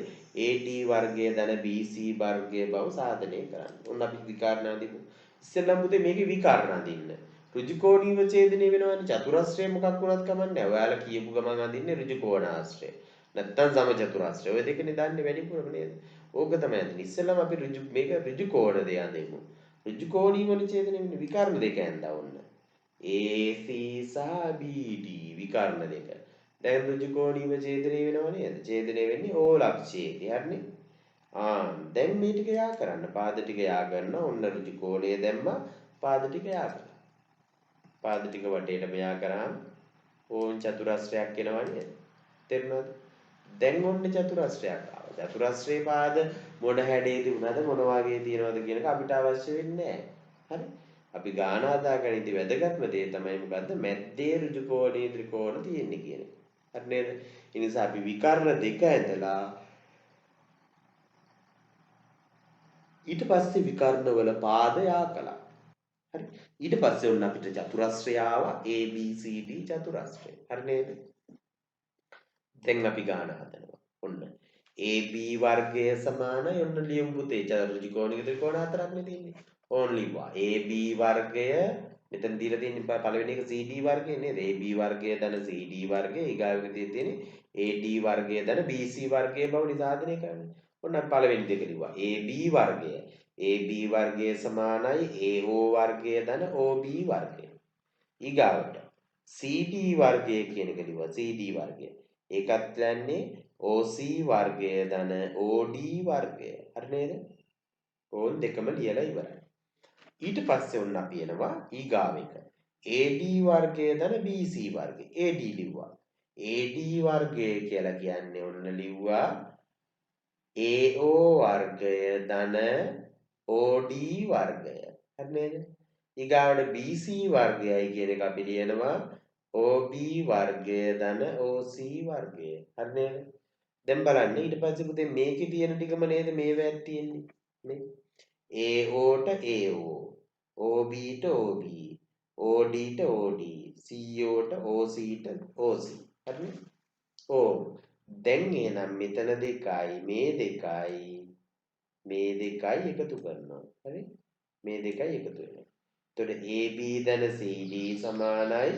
AD වර්ගය ධන BC වර්ගය බව සාධනය කරන්න. ඔන්න අපි විකර්ණ අඳිමු. ඉස්සෙල්ලම පුතේ මේකේ විකර්ණ අඳින්න. ඍජුකෝණීව ඡේදනය වෙනවනේ චතුරස්‍රය මොකක් වුණත් කමන්නේ. ඔයාලා කියපු ගමන් අඳින්නේ ඍජුකෝණාශ්‍රය. නැත්තම් සමචතුරාශ්‍රය. ඔය දෙකනේ දාන්නේ වැඩිපුරම නේද? ඕක තමයි අඳින්නේ. ඉස්සෙල්ලම අපි මේක ඍජුකෝණ දෙය අඳිමු. ඍජුකෝණීවල ඡේදනය වෙන්නේ විකර්ණ දෙක ඇඳා ඔන්න. AC සහ BD විකර්ණ දෙක. දැන් ඍජුකෝණීව ඡේදනය වෙනව නේද? ඡේදනය වෙන්නේ O ලක්ෂයේදී. හරිනේ? දැන් මේ ටික යා කරන්න. පාද ටික යා කරන ඔන්න ඍජුකෝණය දැම්මා. පාද ටික යා කරා. පාද ටික වටේටම යා කරාම ඕන් චතුරස්‍රයක් එනවා නේද? තේරුණාද? දැන් ඔන්න චතුරස්‍රයක් ආවා. චතුරස්‍රයේ පාද මොන හැඩයේදී වුණාද මොන වගේ තියනවද කියන එක අපිට අවශ්‍ය වෙන්නේ නැහැ. හරි? අපි ගාන හදාගනිද්දී වැදගත්ම දේ තමයි මොකද්ද? මැද්දේ ඍජු කෝණී ත්‍රිකෝණ තියෙන්නේ කියන එක. හරි නේද? ඒ නිසා අපි විකර්ණ දෙක ඇඳලා ඊට පස්සේ විකර්ණ වල පාද යා කළා. හරි? ඊට පස්සේ ඔන්න අපිට චතුරස්‍රය ආවා ABCD චතුරස්‍රය. හරි නේද? දැන් අපි ගාන හදනවා. ඔන්න AB වර්ගය සමානයි ඔන්න ලියමු පුතේ ත්‍රිකෝණික ත්‍රිකෝණ හතරක්නේ තියෙන්නේ. ඕන් ලිව්වා. AB වර්ගය මෙතන දීලා තියෙන්නේ පළවෙනි එක CD වර්ගය නේද? AB වර්ගය ධන CD වර්ගය ඊගාවෙක තියෙන්නේ AD වර්ගය ධන BC වර්ගය බව නිසාධනය කරන්නේ. ඔන්න පළවෙනි දෙක ලිව්වා. AB වර්ගය. AB වර්ගය සමානයි AO වර්ගය ධන OB වර්ගය. ඊගාවට CD වර්ගය කියන එක ලිව්වා. CD වර්ගය. ඒකත් කියන්නේ OC වර්ගය ධන OD වර්ගය. හරි නේද? ඕන් දෙකම ලියලා ඉවරයි. ඊට පස්සේ ඔන්න අපි එනවා ඊගාව එක. AD වර්ගය ධන BC වර්ගය. AD ලිව්වා. AD වර්ගය කියලා කියන්නේ ඔන්න ලිව්වා AO වර්ගය ධන OD වර්ගය. හරි නේද? ඊගාවට BC වර්ගයයි කියන එක අපි ලියනවා OB වර්ගය ධන OC වර්ගය. හරි නේද? දැන් බලන්න ඊට පස්සේ පුතේ මේකේ තියෙන ටිකම නේද මේවැත් තියෙන්නේ. මේ AO ට AO, OB ට OB, OD ට OD, CO ට OC ට OC. හරිනේ? ඕ දැන් එහෙනම් මෙතන දෙකයි මේ දෙකයි එකතු කරනවා. හරි? මේ දෙකයි එකතු වෙනවා. එතකොට AB ධන CD සමානයි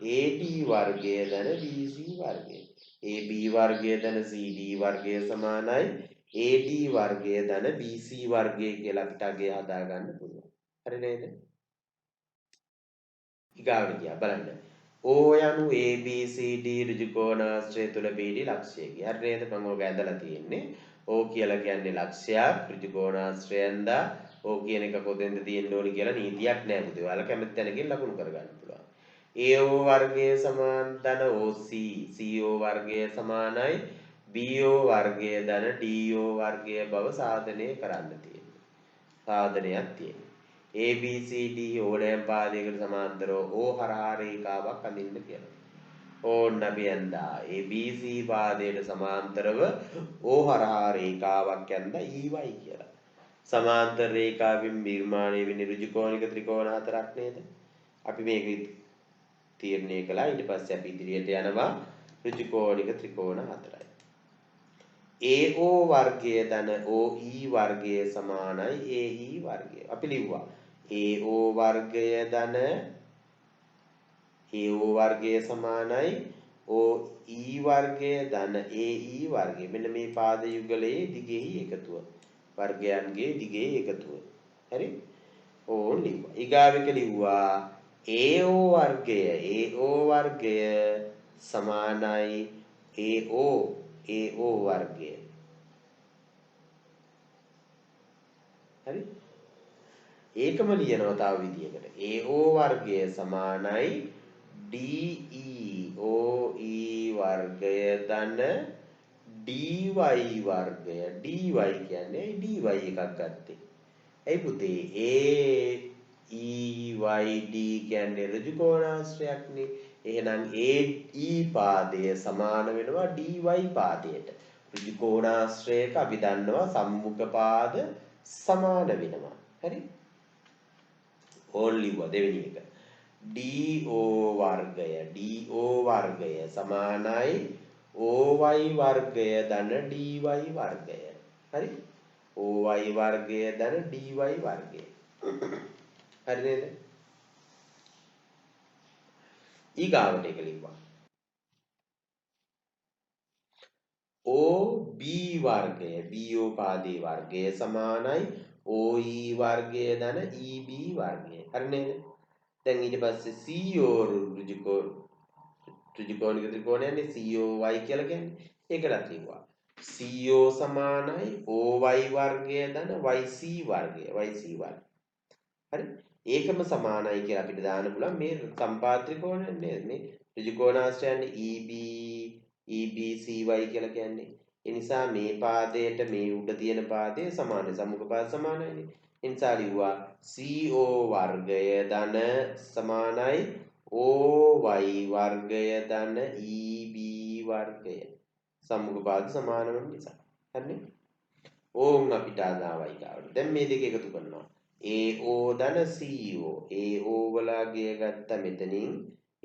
AD වර්ගය ධන BC වර්ගය. AB වර්ගය ධන CD වර්ගය සමානයි AD වර්ගය ධන BC වර්ගය කියලා අපිට අගය හදා ගන්න පුළුවන්. හරි නේද? ඊගාවට ගියා බලන්න. O යනු ABCD ඍජුකෝණාශ්‍රය තුල පිහිටි ලක්ෂයකි. හරි නේද? මම ඔක ඇඳලා තියෙන්නේ. O කියලා කියන්නේ ලක්ෂයක් ඍජුකෝණාශ්‍රයෙන්දා O කියන එක කොතෙන්ද තියෙන්න ඕනි කියලා නීතියක් නෑ පුතේ. ඔයාලා කැමති තැනකින් ලකුණු කරගන්න පුළුවන්. AO වර්ගය සමාන ධන OC CO වර්ගය සමානයි BO වර්ගය ධන DO වර්ගය බව සාධනය කරන්න තියෙනවා. සාධනයක් තියෙනවා. ABCD ඕනෑම පාදයකට සමාන්තරව O හරහා රේඛාවක් අඳින්න කියලා. ඕන්න අපි ඇඳා ABC පාදයට සමාන්තරව O හරහා රේඛාවක් ඇඳා EY කියලා. සමාන්තර රේඛාවෙන් නිර්මාණය වෙන ඍජුකෝණික ත්‍රිකෝණ හතරක් නේද? අපි මේක තීරණය කළා. ඊට පස්සේ අපි ඉදිරියට යනවා ඍජුකෝණික ත්‍රිකෝණ හතරයි. AO වර්ගය ධන OE වර්ගය සමානයි AE වර්ගය. අපි ලිව්වා AO වර්ගය ධන AO වර්ගය සමානයි OE වර්ගය ධන AE වර්ගය. මෙන්න මේ පාද යුගලයේ දිගෙහි එකතුව. වර්ගයන්ගේ දිගේ එකතුව. හරි? ඕන් ලිව්වා. ඊගාවෙක ලිව්වා AO වර්ගය සමානයි AO වර්ගය. හරි? ඒකම ලියනවා තව විදියකට. AO වර්ගය සමානයි DEOE වර්ගය ධන dy වර්ගය dy කියන්නේ dy එකක් ගත්තේ. ඇයි පුතේ AEYD කියන්නේ ඍජු කෝණාශ්‍රයක්නේ. එහෙනම් AE පාදය සමාන වෙනවා dy පාදයට. ඍජු කෝණාශ්‍රයක අපි දන්නවා සම්මුඛ පාද සමාන වෙනවා. හරි? ඕන් ලිව්වා දෙවෙනි එක. DO වර්ගය සමානයි OY වර්ගය ධන DY වර්ගය. හරි? OY වර්ගය ධන DY වර්ගය. හරි නේද? ඊගාවට එක ලිව්වා. OB වර්ගය BO පාදේ වර්ගය සමානයි OE වර්ගය ධන EB වර්ගය. හරි නේද? දැන් ඊට පස්සේ CO ත්‍රිකෝණික ත්‍රිකෝණයන්නේ COY කියලා කියන්නේ. ඒකටත් ලිව්වා. CO සමානයි OY වර්ගය ධන YC වර්ගය. හරි? ඒකම සමානයි කියලා අපිට දාන්න පුළුවන් මේ සම්පාත ත්‍රිකෝණය නේද? මේ ත්‍රිකෝණාශ්‍රයන්නේ EBCY කියලා කියන්නේ. ඒ නිසා මේ පාදයට මේ උඩ තියෙන පාදය සමානයි. සම්මුඛ පාද සමානයිනේ. ඒ නිසා ලිව්වා CO වර්ගය ධන සමානයි OY වර්ගය ධන EB වර්ගය. සම්මුඛ පාද සමාන වෙන නිසා. හරිනේ? ඕම් අපිට ආදාවයි ගාවට. දැන් මේ දෙක එකතු කරනවා. AO ධන CO. AO වලගේ ගත්ත මෙතනින්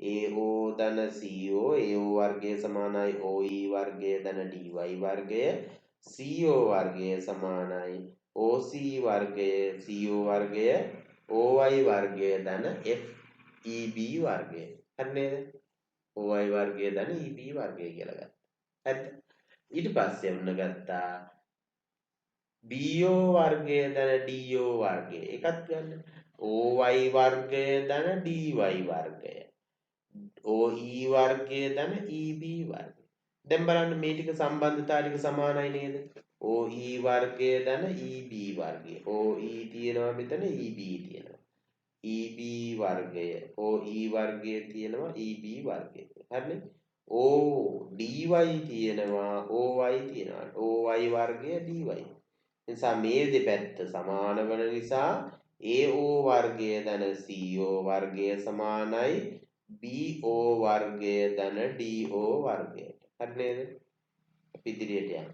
AO ධන CO AO වර්ගය සමානයි OE වර්ගය ධන DY වර්ගය. CO වර්ගය සමානයි OC වර්ගය CO වර්ගය OY වර්ගය ධන FEB වර්ගය. හරි නේද? OY වර්ගය ධන EB වර්ගය කියලා ගත්තා. හරිද? ඊට පස්සේ ඔන්න ගත්තා BO වර්ගය ධන DO වර්ගය. එකත් ගන්න. OY වර්ගය ධන DY වර්ගය. OE වර්ගය ධන EB වර්ගය. දැන් බලන්න මේ ටික සම්බන්ධතා ටික සමානයි නේද? OE වර්ගය ධන EB වර්ගය. OE තියෙනවා මෙතන EB තියෙනවා. EB වර්ගය OE වර්ගය තියෙනවා EB වර්ගය. හරිනේ? DY තියෙනවා OY තියෙනවා. OY වර්ගය DY. නිසා මේ දෙපැත්ත සමාන වන නිසා AO වර්ගය ධන CO වර්ගය සමානයි BO වර්ගය ධන DO වර්ගයට. හරි නේද? අපි ඉදිරියට යමු.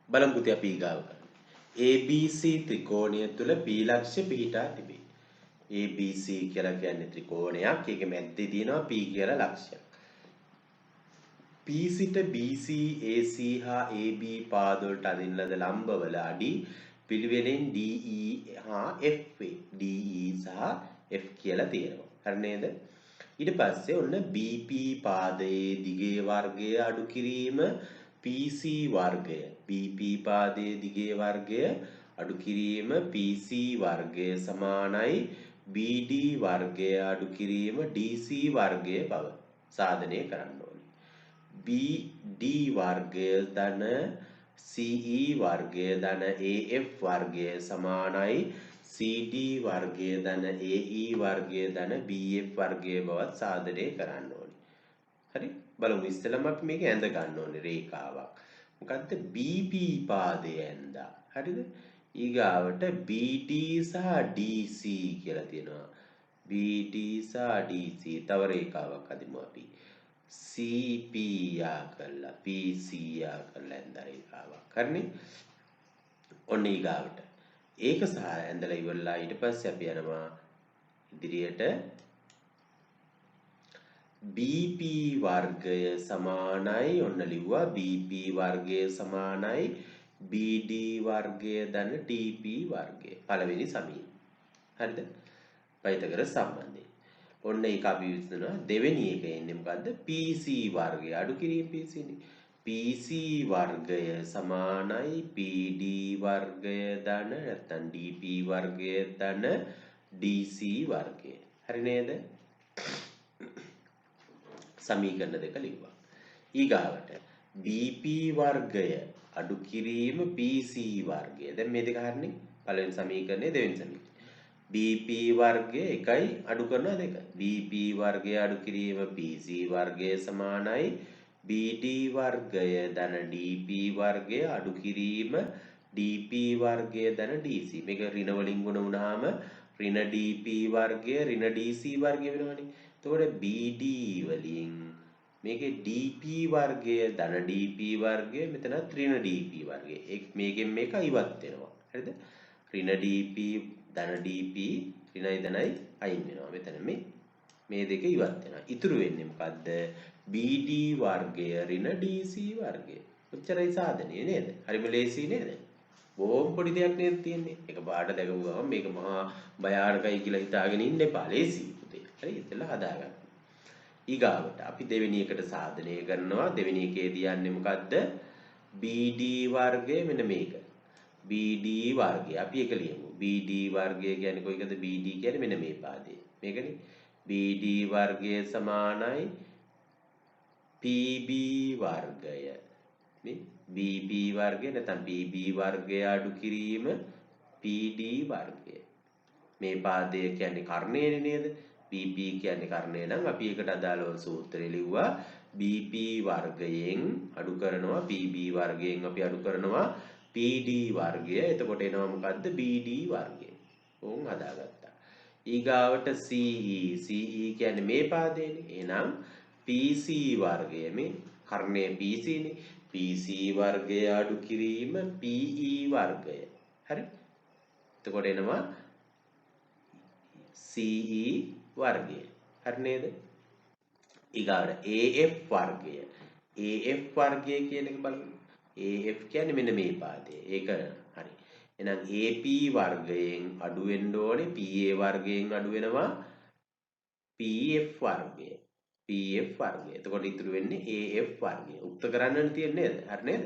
බලමු පුතේ අපි ඊගාව කරමු. ABC ත්‍රිකෝණය තුල P ලක්ෂ්‍ය පිහිටා තිබේ. ABC කියලා කියන්නේ ත්‍රිකෝණයක්. ඒකේ මැද්දේ තියෙනවා P කියලා ලක්ෂ්‍යයක්. P සිට BC AC හා AB පාදවලට අදින ලද ලම්බවල අඩි පිළිවෙලින් DE හා F වේ. DE සහ F කියලා තියෙනවා. හරි නේද? ඊට පස්සේ ඔන්න BP පාදයේ දිගේ වර්ගය අඩු කිරීම PC වර්ගය. BP පාදයේ දිගේ වර්ගය අඩු කිරීම PC වර්ගය සමානයි BD වර්ගය අඩු කිරීම DC වර්ගය බව සාධනය කරන්න ඕනේ. BD වර්ගය ධන CE වර්ගය ධන AF වර්ගය සමානයි CD වර්ගය ධන AE වර්ගය ධන BF වර්ගය බවත් සාධනය කරන්න ඕනේ. හරි? බලමු ඉස්සෙල්ලාම අපි මේක ඇඳ ගන්න ඕනේ රේඛාවක්. මොකද්ද? BP පාදය ඇඳා. හරිද? ඊගාවට BD සහ DC කියලා තියෙනවා. BD සහ DC තව රේඛාවක් අදිමු අපි. CP යා කරලා PC යා කරලා ඇඳ රේඛාවක්. හරිනේ? ඔන්න ඊගාවට. ඒක සහ ඇඳලා ඉවරලා ඊට පස්සේ අපි යනවා ඉදිරියට BP වර්ගය සමානයි ඔන්න ලිව්වා BP වර්ගය සමානයි BD වර්ගය ධන TP වර්ගය. පළවෙනි සමීකරණය. හරිද? පයිතගොරස් සම්බන්ධය. ඔන්න ඒක අපි විසඳනවා. දෙවෙනි එක එන්නේ මොකද්ද? PC වර්ගය අඩු කිරීම PC නේ. PC වර්ගය සමානයි PD වර්ගය ධන නැත්නම් DP වර්ගය ධන DC වර්ගය. හරි නේද? සමීකරණ දෙක ලිව්වා. ඊගාවට BP වර්ගය අඩු කිරීම PC වර්ගය. දැන් මේ දෙක හරිනේ. පළවෙනි සමීකරණය දෙවෙනි සමීකරණය. BP වර්ගය 1යි අඩු කරනවා 2යි. BP වර්ගය අඩු කිරීම PC වර්ගය සමානයි BD වර්ගය ධන DP වර්ගය අඩු කිරීම DP වර්ගය ධන DC. මේක ඍණ වලින් ගුණ වුණාම ඍණ DP වර්ගය ඍණ DC වර්ගය වෙනවනේ. එතකොට BD වලින් මේකේ DP වර්ගය ධන DP වර්ගය මෙතන ඍණ DP වර්ගය. මේකෙන් මේක ඉවත් වෙනවා. හරිද? ඍණ DP ධන DP ඍණයි ධනයි අයින් වෙනවා. මෙතන මේ දෙක ඉවත් වෙනවා. ඉතුරු වෙන්නේ මොකද්ද? BD වර්ගය ඍණ DC වර්ගය. ඔච්චරයි සාධනය නේද? හරිම ලේසි නේද? බොහොම පොඩි දෙයක් නේද තියෙන්නේ. ඒක පාඩ දැකපු ගමන් මේක මහා භයානකයි කියලා හිතාගෙන ඉන්න එපා. ලේසි පුතේ. හරි ඉතලා හදාගන්න. ඊගාවට අපි දෙවෙනි එකට සාධනය කරනවා. දෙවෙනි එකේදී යන්නේ මොකද්ද? BD වර්ගය මෙන්න මේක. BD වර්ගය අපි එක ලියමු. BD වර්ගය කියන්නේ කොයිකද? BD කියන්නේ මෙන්න මේ පාදේ. මේකනේ. BD වර්ගය සමානයි PB වර්ගය. මේ BB වර්ගය නැත්නම් PB වර්ගය අඩු කිරීම PD වර්ගය. මේ පාදය කියන්නේ කර්ණයනේ නේද? BP කියන්නේ කර්ණය නම් අපි ඒකට අදාළව සූත්‍රය ලිව්වා. BP වර්ගයෙන් අඩු කරනවා PB වර්ගයෙන් අපි අඩු කරනවා PD වර්ගය. එතකොට එනවා මොකද්ද? BD වර්ගය. ඕන් හදාගත්තා. ඊගාවට CE. CE කියන්නේ මේ පාදේනේ. එහෙනම් PC වර්ගය මේ කර්ණය PC නේ. PC වර්ගය අඩු කිරීම PE වර්ගය. හරි? එතකොට එනවා CE වර්ගය. හරි නේද? ඊගාට AF වර්ගය. AF වර්ගය කියන එක බලමු. AF කියන්නේ මෙන්න මේ පාදේ. ඒක හරි. එහෙනම් AP වර්ගයෙන් අඩු වෙන්න ඕනේ PA වර්ගයෙන් අඩු වෙනවා PF වර්ගය. PF වර්ගය. එතකොට ඉතුරු වෙන්නේ AF වර්ගය. උක්ත කරන්නට තියෙන්නේ නේද? හරි නේද?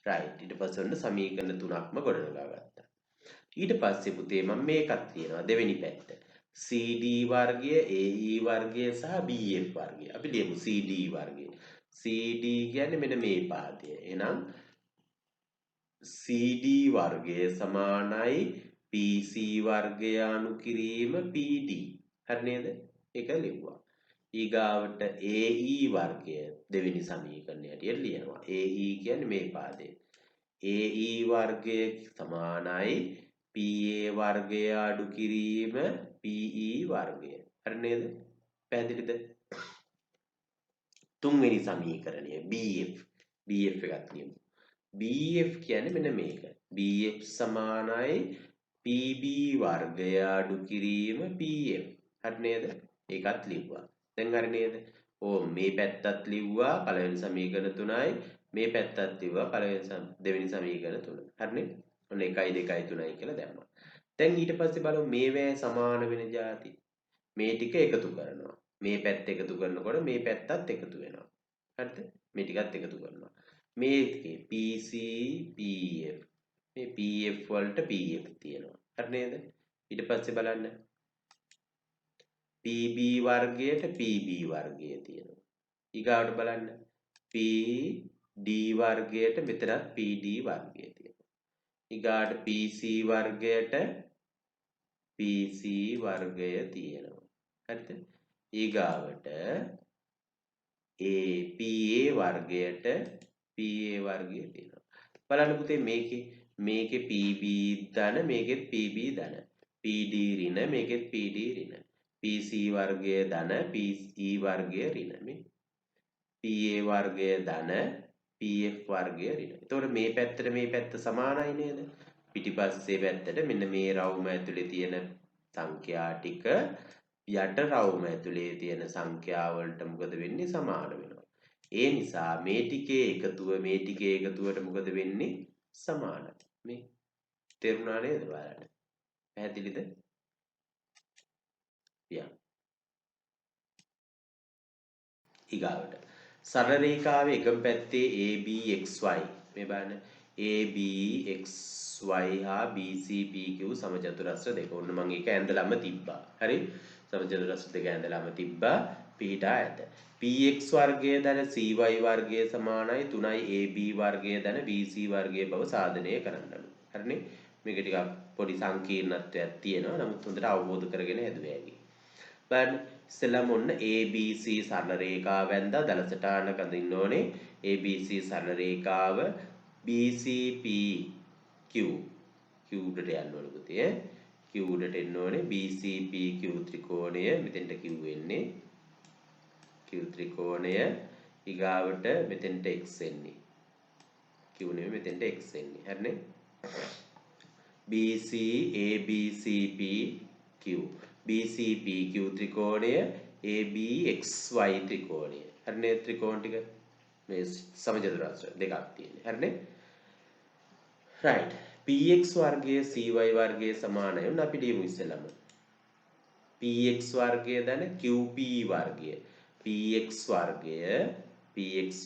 right. ඊට පස්සේ ඔන්න සමීකරණ තුනක්ම ගොඩනගා ගත්තා. ඊට පස්සේ පුතේ මම මේකත් ලියනවා දෙවෙනි පැත්ත. CD වර්ගය, AE වර්ගය සහ BF වර්ගය. අපි ලියමු CD වර්ගය. CD කියන්නේ මෙන්න මේ පාදය. එහෙනම් CD වර්ගය සමානයි PC වර්ගය අනු කිරීම PD. හරි නේද? ඒක ලිව්වා. ඊගාවට AE වර්ගය දෙවෙනි සමීකරණය හැටියට ලියනවා. AE කියන්නේ මේ පාදය. AE වර්ගය සමානයි PA වර්ගය අඩු කිරීම PE වර්ගය. හරි නේද? පැහැදිලිද? තුන්වෙනි සමීකරණය BF. BF එකක් ලියමු. BF කියන්නේ මෙන්න මේක. BF සමානයි PB වර්ගය අඩු කිරීම PF. හරි නේද? ඒකත් ලිව්වා. දැන් හරි නේද? මේ පැත්තත් ලිව්වා පළවෙනි සමීකරණ 3යි. මේ පැත්තත් ලිව්වා දෙවෙනි සමීකරණ 3. හරිනේ? ඔන්න 1යි 2යි 3යි කියලා දැම්මා. දැන් ඊට පස්සේ බලමු මේවැ සමාන වෙන જાති. මේ ටික එකතු කරනවා. මේ පැත්ත එකතු කරනකොට මේ පැත්තත් එකතු වෙනවා. හරිද? මේ ටිකත් එකතු කරනවා. මේකේ PC PF. මේ PF වලට PF තියෙනවා. හරි නේද? ඊට පස්සේ බලන්න. PB වර්ගයට PB වර්ගය තියෙනවා. ඊගාවට බලන්න. PD වර්ගයට මෙතනත් PD වර්ගය තියෙනවා. ඊගාට PC වර්ගයට PC වර්ගය තියෙනවා. හරිද? ඊගාවට PA වර්ගයට PA වර්ගය තියෙනවා. බලන්න පුතේ මේකේ PB ධන මේකෙත් PB ධන. PD ඍණ මේකෙත් PD ඍණ. PC වර්ගය ධන PE වර්ගය ඍණ. PA වර්ගය ධන PF වර්ගය ඍණ. එතකොට මේ පැත්තට මේ පැත්ත සමානයි නේද? පිටිපස්සේ පැත්තට මෙන්න මේ රවුම ඇතුලේ තියෙන සංඛ්‍යා ටික යට රවුම ඇතුලේ තියෙන සංඛ්‍යා වලට මොකද වෙන්නේ? සමාන වෙනවා. ඒ නිසා මේ ටිකේ එකතුවට මොකද වෙන්නේ? සමානයි. මේ තේරුණා නේද බලන්න? පැහැදිලිද? ඊගාවට සරල රේඛාවේ එකම පැත්තේ ABXY මේ බලන්න ABXY හා BCPQ සමචතුරස්‍ර දෙක. ඔන්න මම ඒක ඇඳලාම තිබ්බා. හරි? සමචතුරස්‍ර දෙක ඇඳලාම තිබ්බා. පිහිටා ඇත. px වර්ගය ධන cy වර්ගය සමානයි 3යි ab වර්ගය ධන bc වර්ගය බව සාධනය කරන්නලු. හරිනේ? මේක ටිකක් පොඩි සංකීර්ණත්වයක් තියෙනවා. නමුත් හොඳට අවබෝධ කරගෙන හැදුවේ ඇති. බලන්න ඉස්සෙල්ලාම ඔන්න ABC සරල රේඛාව වැන්දා දල සටහනක අඳින්න ඕනේ. ABC සරල රේඛාව BCPQ Q උඩට යන්න ඕනේ පුතේ. Q උඩට එන්න ඕනේ BCPQ ත්‍රිකෝණය මෙතෙන්ට Q එන්නේ. Q ත්‍රිකෝණය ඊගාවට මෙතෙන්ට X එන්නේ. Q නෙමෙයි මෙතෙන්ට X එන්නේ. හරිනේ? BC ABCP Q BCPQ ත්‍රිකෝණය ABXY ත්‍රිකෝණය. හරිනේ ත්‍රිකෝණ ටික මේ සමජතුරාස්‍ර දෙකක් තියෙන්නේ. හරිනේ? right. px වර්ගය cy වර්ගය සමානයි. උන් අපි ලියමු ඉස්සෙල්ලාම. px වර්ගය දන qp වර්ගය. px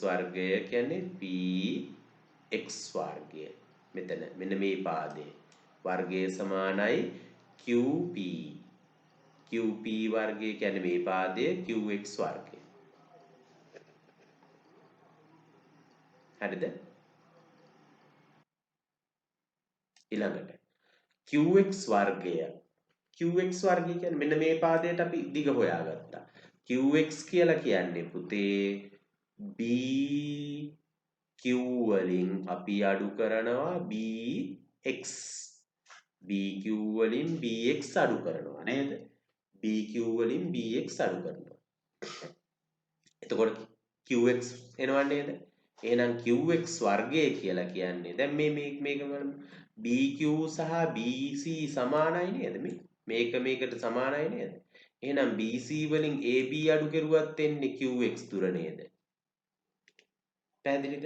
වර්ගය කියන්නේ px වර්ගය. මෙතන මෙන්න මේ පාදේ වර්ගය සමානයි qp. qp වර්ගය කියන්නේ මේ පාදයේ qx වර්ගය. හරිද? ඊළඟට qx වර්ගය කියන්නේ මෙන්න මේ පාදයට අපි දිග හොයාගත්තා. qx කියලා කියන්නේ පුතේ bq වලින් අපි අඩු කරනවා bx. bq වලින් bx අඩු කරනවා නේද? bq වලින් bx අඩු කරනවා. එතකොට qx එනවා නේද? එහෙනම් qx වර්ගය කියලා කියන්නේ දැන් මේක බලමු. bq සහ bc සමානයි නේද මේ? මේකට සමානයි නේද? එහෙනම් bc වලින් ab අඩු කරුවත් එන්නේ qx දුර නේද? පැහැදිලිද?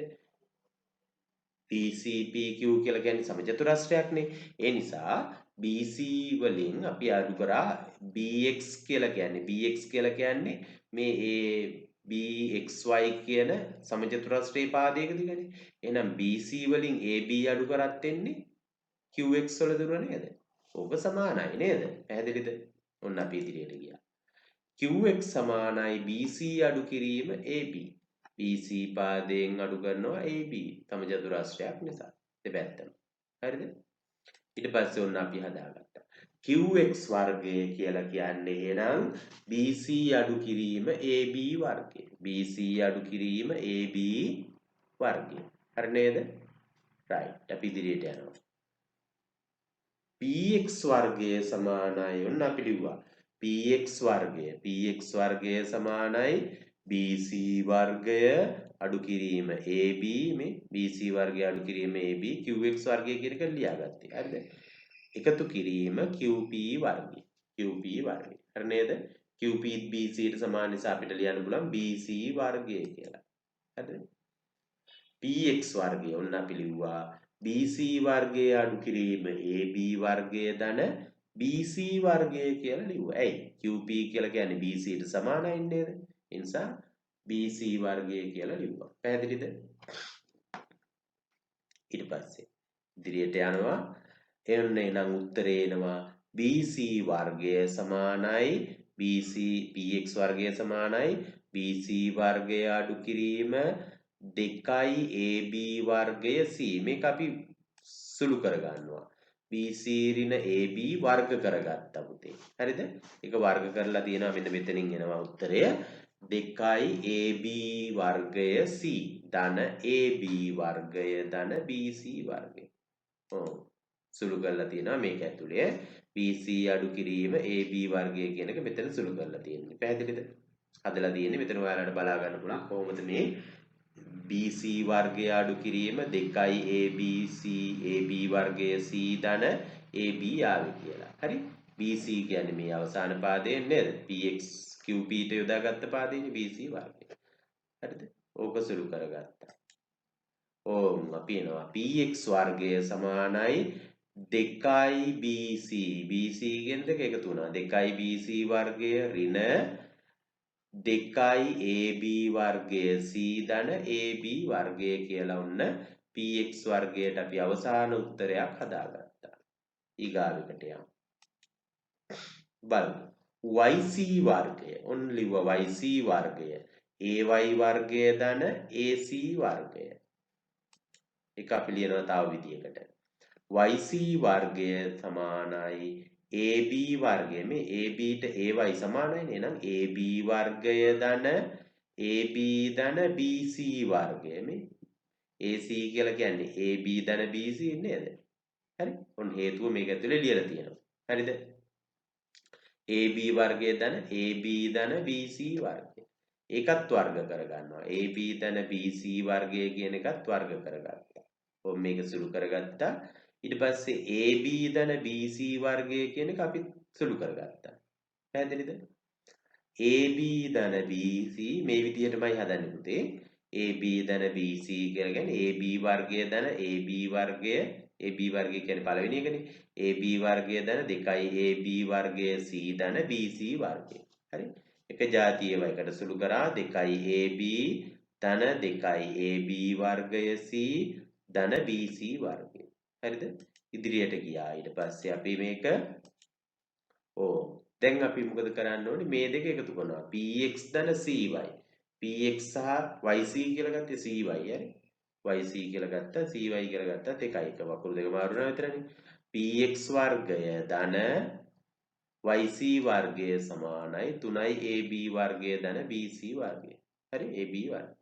BCPQ කියලා කියන්නේ සමචතුරස්‍රයක්නේ. ඒ නිසා BC වලින් අපි අඩු කරා BX කියලා කියන්නේ මේ BXY කියන සමචතුරස්‍රයේ පාදයක දිගනේ. එහෙනම් BC වලින් AB අඩු කරත් එන්නේ QX වල දුර නේද? ඕක සමානයි නේද? පැහැදිලිද? ඔන්න අපි ඉදිරියට ගියා. QX සමානයි BC අඩු කිරීම AB. BC පාදයෙන් අඩු කරනවා AB සමචතුරස්‍රයක් නිසා දෙපැත්තම. හරිද? ඊට පස්සේ ඔන්න අපි හදාගත්තා. QX වර්ගය කියලා කියන්නේ එහෙනම් BC අඩු කිරීම AB වර්ගය. BC අඩු කිරීම AB වර්ගය. හරි නේද? right. අපි ඉදිරියට යනවා. PX වර්ගය සමානයි ඔන්න අපි ලිව්වා. PX වර්ගය සමානයි BC වර්ගය අඩු කිරීම AB මේ BC වර්ගය අඩු කිරීම AB QX වර්ගය කියන එක ලියාගත්තේ. හරිද? එකතු කිරීම QP වර්ගය. හරි නේද? QP BC ට සමාන නිසා අපිට ලියන්න පුළුවන් BC වර්ගය කියලා. හරිද? PX වර්ගය ඔන්න අපි ලිව්වා BC වර්ගය අඩු කිරීම AB වර්ගය ධන BC වර්ගය කියලා ලිව්වා. ඇයි? QP කියලා කියන්නේ BC ට සමානයි නේද? ඒ නිසා BC වර්ගය කියලා ලිව්වා. පැහැදිලිද? ඊට පස්සේ ඉදිරියට යනවා. එහෙනම් උත්තරේ එනවා BC වර්ගය සමානයි PX වර්ගය සමානයි BC වර්ගය අඩු කිරීම 2යි AB වර්ගය C. මේක අපි සුළු කරගන්නවා. BC ඍණ AB වර්ග කරගත්තා පුතේ. හරිද? ඒක වර්ග කරලා තියෙනවා මෙන්න මෙතනින් එනවා උත්තරය 2යි AB වර්ගය C ධන AB වර්ගය ධන BC වර්ගය. සුළු කරලා තියෙනවා මේක ඇතුලේ BC අඩු කිරීම AB වර්ගය කියන එක මෙතන සුළු කරලා තියෙන්නේ. පැහැදිලිද? හදලා තියෙන්නේ මෙතන ඔයාලට බලා ගන්න පුළුවන් කොහොමද මේ BC වර්ගය අඩු කිරීම 2යි AB වර්ගය C ධන AB ආවේ කියලා. හරි? BC කියන්නේ මේ අවසාන පාදයෙන් නේද? PX QP ට යොදාගත්ත පාදයනේ BC වර්ගය. හරිද? ඕක සුළු කරගත්තා. ඕම් අපි එනවා PX වර්ගය සමානයි 2යි BC කියන දෙක එකතු වුණා 2යි BC වර්ගය ඍණ 2යි AB වර්ගය C ධන AB වර්ගය කියලා ඔන්න PX වර්ගයට අපි අවසාන උත්තරයක් හදාගත්තා. ඊගාවෙකට යමු. බලමු. YC වර්ගය. ඔන්න ලිව්වා YC වර්ගය. AY වර්ගය ධන AC වර්ගය. එක අපි ලියනවා තව විදියකට. YC වර්ගය සමානයි AB වර්ගය. මේ ABට AY සමානයිනේ. එහෙනම් AB වර්ගය ධන AB ධන BC වර්ගය. මේ AC කියලා කියන්නේ AB ධන BC නේද? හරි. ඔන්න හේතුව මේක ඇතුලේ ලියලා තියෙනවා. හරිද? AB වර්ගය ධන AB ධන BC වර්ගය. ඒකත් වර්ග කරගන්නවා. AB ධන BC වර්ගය කියන එකත් වර්ග කරගත්තා. ඔව් මේක සුළු කරගත්තා. ඊට පස්සේ AB ධන BC වර්ගය කියන එක අපි සුළු කරගත්තා. පැහැදිලිද? AB ධන BC මේ විදිහටමයි හදන්නේ පුතේ. AB ධන BC කියලා කියන්නේ AB වර්ගය ධන AB වර්ගය AB වර්ගය කියන්නේ පළවෙනි එකනේ. AB වර්ගය ධන 2 AB වර්ගය C ධන BC වර්ගය. හරි. එක ජාතිය වයකට සුළු කරා 2 AB ධන 2 AB වර්ගය C ධන BC වර්ගය. හරිද? ඉදිරියට ගියා. ඊට පස්සේ අපි මේක දැන් අපි මොකද කරන්න ඕනේ? මේ දෙක එකතු කරනවා. px ධන cy. px සහ yc කියලා ගත්තේ cy හරි. yc කියලා ගත්තා cy කියලා ගත්තත් එකයි. එක වකුරු දෙක මාරු වෙනවා විතරනේ. px වර්ගය ධන yc වර්ගය සමානයි 3 ab වර්ගය ධන bc වර්ගය. හරි ab වර්ගය.